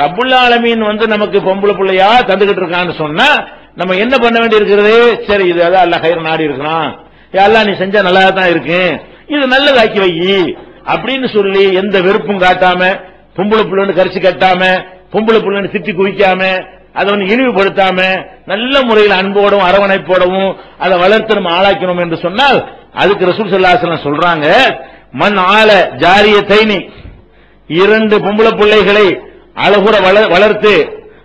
ரப்புல் ஆலமீன் வந்து நமக்கு பொம்பளை பிள்ளையா தந்துகிட்டு இருக்கான்னு சொன்னா நம்ம என்ன பண்ண வேண்டி இருக்கிறது? சரி, இது அதான் அல்லாஹ் கயிறு நாடி இருக்கிறான், அல்லாஹ் நீ செஞ்சா நல்லா தான் இருக்கு, இது நல்லதாக்கி வை அப்படின்னு சொல்லி எந்த வெறுப்பும் காட்டாம, பொம்பளை பிள்ளைன்னு கரிச்சு கட்டாம, பொம்பளை பிள்ளைன்னு திட்டி குவிக்காம, அதை வந்து இழிவுபடுத்தாம நல்ல முறையில் அன்போடும் அரவணைப்போடவும் அதை வளர்த்து நம்ம ஆளாக்கணும் என்று சொன்னால் அதுக்கு ரசூல் ஸல்லல்லாஹு அலைஹி வஸல்லம் சொல்றாங்க, மன் ஆல ஜாரியத்தைனி, இரண்டு பொம்பளை பிள்ளைகளை அழகுற வளர்த்து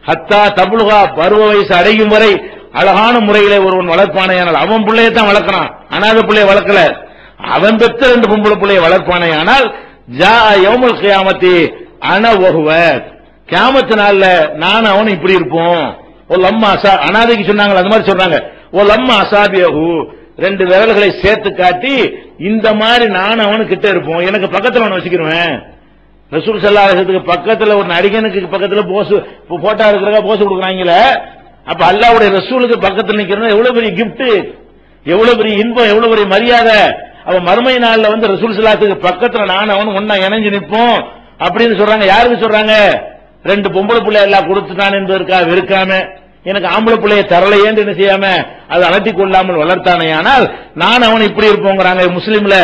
ஹத்தா தபுலுகா பருவ வயசு அடையும் வரை அழகான முறையில ஒருவன் வளர்ப்பானையானால், அவன் பிள்ளையத்தான் வளர்க்கிறான், அனாதை பிள்ளைய வளர்க்கல, அவன் பெற்ற ரெண்டு பொம்பளை பிள்ளைய வளர்ப்பானையானால் ஜா யௌமுல் கியாமத்தி அன வஹுவ, கியாமத்து நாள்ல நான் அவன் இப்படி இருப்போம். ஒரு லம்மா அனாதைக்கு சொன்னாங்க, அந்த மாதிரி சொல்றாங்க, ஒரு லம்மா அசாபியஹு, ரெண்டு விரல்களை சேர்த்து காட்டி இந்த மாதிரி நான் அவனு கிட்ட இருப்போம், எனக்கு பக்கத்துல அவனை வச்சுக்கிருவேன். ரசூல் ஸல்லல்லாஹு அலைஹி வஸல்லம் பக்கத்துல ஒரு நடிகனுக்கு பக்கத்துல போட்டா இருக்கிறதா போஸ் கொடுக்குறாங்களே, அப்ப அல்லாஹ்வுடைய ரசூலுக்கு பக்கத்துல நிக்கிறது எவ்வளவு பெரிய கிஃப்ட், எவ்வளவு பெரிய இன்பம், எவ்வளவு பெரிய மரியாதை. அவ மறுமை நாள்ல வந்து ரசூல் ஸல்லல்லாஹு அலைஹி வஸல்லம் பக்கத்துல நான் அவனு ஒன்னா இணைஞ்சு நிற்போம் அப்படின்னு சொல்றாங்க. யாருக்கு சொல்றாங்க? ரெண்டு பொம்பளை பிள்ளை எல்லாம் கொடுத்துட்டான் என்பதற்காக வெறுக்காம, எனக்கு ஆம்பளை பிள்ளைய தரலையேன்னு என்ன செய்யாம அதை அலட்டி கொள்ளாமல் வளர்த்தானே, ஆனால் நான் அவன் இப்படி இருப்போங்கிறாங்க. முஸ்லிம்ல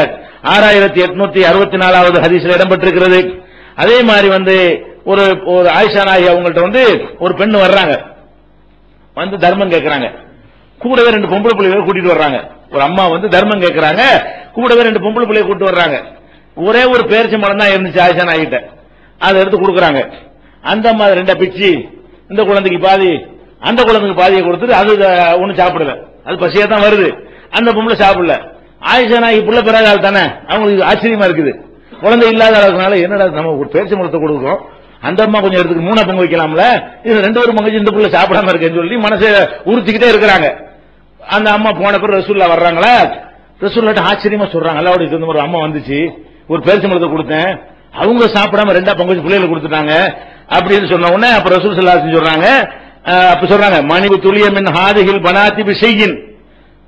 6864வது ஹதீஸ்ல இடம்பெற்றிருக்கிறது. அதே மாதிரி வந்து ஒரு ஆயிஷா நாயகி அவங்கள்ட்ட வந்து ஒரு பெண் வர்றாங்க, வந்து தர்மம் கேட்கறாங்க. கூடவே ரெண்டு பொம்பளை பிள்ளைகளை கூட்டிட்டு வர்றாங்க. ஒரு அம்மா வந்து தர்மம் கேட்கறாங்க, கூடவே ரெண்டு பொம்பளை பிள்ளையை கூட்டு வர்றாங்க. ஒரே ஒரு பேரிச்சம்பழம் தான் இருந்துச்சு ஆயிஷா நாயகிட்ட, அதை எடுத்து கொடுக்குறாங்க. அந்த அம்மா ரெண்டா பிச்சு இந்த குழந்தைக்கு பாதி அந்த குழந்தைக்கு பாதியை கொடுத்துட்டு அது ஒண்ணு சாப்பிடல, அது பசியா தான் வருது, அந்த பொம்பளை சாப்பிடல. ஆயிஷா நாயகி புள்ள பிறகால் தானே, அவங்களுக்கு ஆச்சரியமா இருக்குது, குழந்தை இல்லாத அளவுக்குனால என்னடா நம்ம ஒரு பேரிச்சம்பழத்தை கொடுக்குறோம், அந்த அம்மா கொஞ்சம் எடுத்துக்கு மூணா பங்கு வைக்கலாம்ல, இது ரெண்டு பேரும் பங்கு இந்த புள்ள சாப்பிடாம இருக்கேன்னு சொல்லி மனசை உறுத்திக்கிட்டே இருக்கிறாங்க. அந்த அம்மா போன பிறகு ரசூல்லா வர்றாங்களா, ரசூல்லாட்ட ஆச்சரியமா சொல்றாங்க, அல்லாஹ்வுடைய தூதர் ஒரு அம்மா வந்துச்சு, ஒரு பேரிச்சம்பழத்தை கொடுத்தேன், அவங்க சாப்பிடாம ரெண்டா பங்கு வச்சு பிள்ளைகளை கொடுத்துட்டாங்க அப்படின்னு சொன்ன உடனே அப்ப ரசூல் ஸல்லல்லாஹு அலைஹி வஸல்லம் சொல்றாங்க, அப்ப சொல்றாங்க, மணிவு துளிய மின் ஹாதிஹில் பனாத்தி பிஷையின்,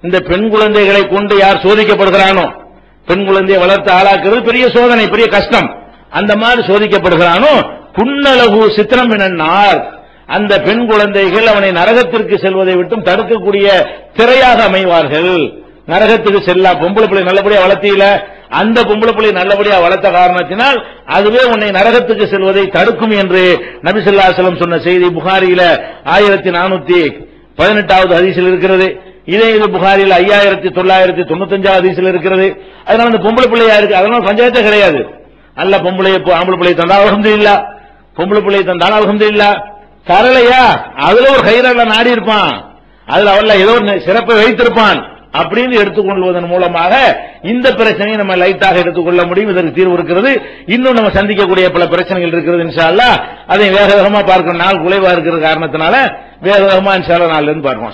இந்த பெண் குழந்தைகளை கொண்டு யார் சோதிக்கப்படுகிறானோ, பெண் குழந்தையை வளர்த்து ஆளாக்குறது பெரிய சோதனை, பெரிய கஷ்டம், அந்த மாதிரி சோதிக்கப்படுகிறானோ புன்னலகு சித்திரம் என்னார், அந்த பெண் குழந்தைகள் அவனை நரகத்திற்கு செல்வதை விட்டும் தடுக்கக்கூடிய திரையாக அமைவார்கள். நரகத்துக்கு செல்லா பொம்பளை பிள்ளை நல்லபடியா வளர்த்தியில அந்த பொம்பளை பிள்ளை நல்லபடியா வளர்த்த காரணத்தினால் அதுவே உன்னை நரகத்துக்கு செல்வதை தடுக்கும் என்று நபி ஸல்லல்லாஹு அலைஹி வஸல்லம் சொன்ன செய்தி புகாரியில 1418வது ஹதீஸில் இருக்கிறது. இதே இது புகாரியில் 5995வது ஹதீஸில் இருக்கிறது. அதனால அந்த பொம்பளை பிள்ளையா இருக்கு, அதனால பஞ்சாயத்தே கிடையாது. அல்ல பொம்பளையை ஆம்பளை பிள்ளை தந்தா அல்ஹம்துலில்லாஹ், பொம்பளை பிள்ளை தந்தாலும் அல்ஹம்துலில்லாஹ், தரலையா அதுல ஒரு கைரல்ல நாடி இருப்பான், அதுல அவல்ல ஏதோ சிறப்பை வைத்திருப்பான் அப்படின்னு எடுத்துக்கொள்வதன் மூலமாக இந்த பிரச்சனையை நம்ம லைட்டாக எடுத்துக்கொள்ள முடியும். இதற்கு தீர்வு இருக்கிறது. இன்னும் நம்ம சந்திக்கக்கூடிய பல பிரச்சனைகள் இருக்கிறது. இன்ஷா அல்லாஹ் அதை வேக வேகமா பார்க்கணும். நாள் குறைவா இருக்கிற காரணத்தினால வேக வேகமா இன்ஷா அல்லாஹ் நாளிலிருந்து பார்ப்போம்.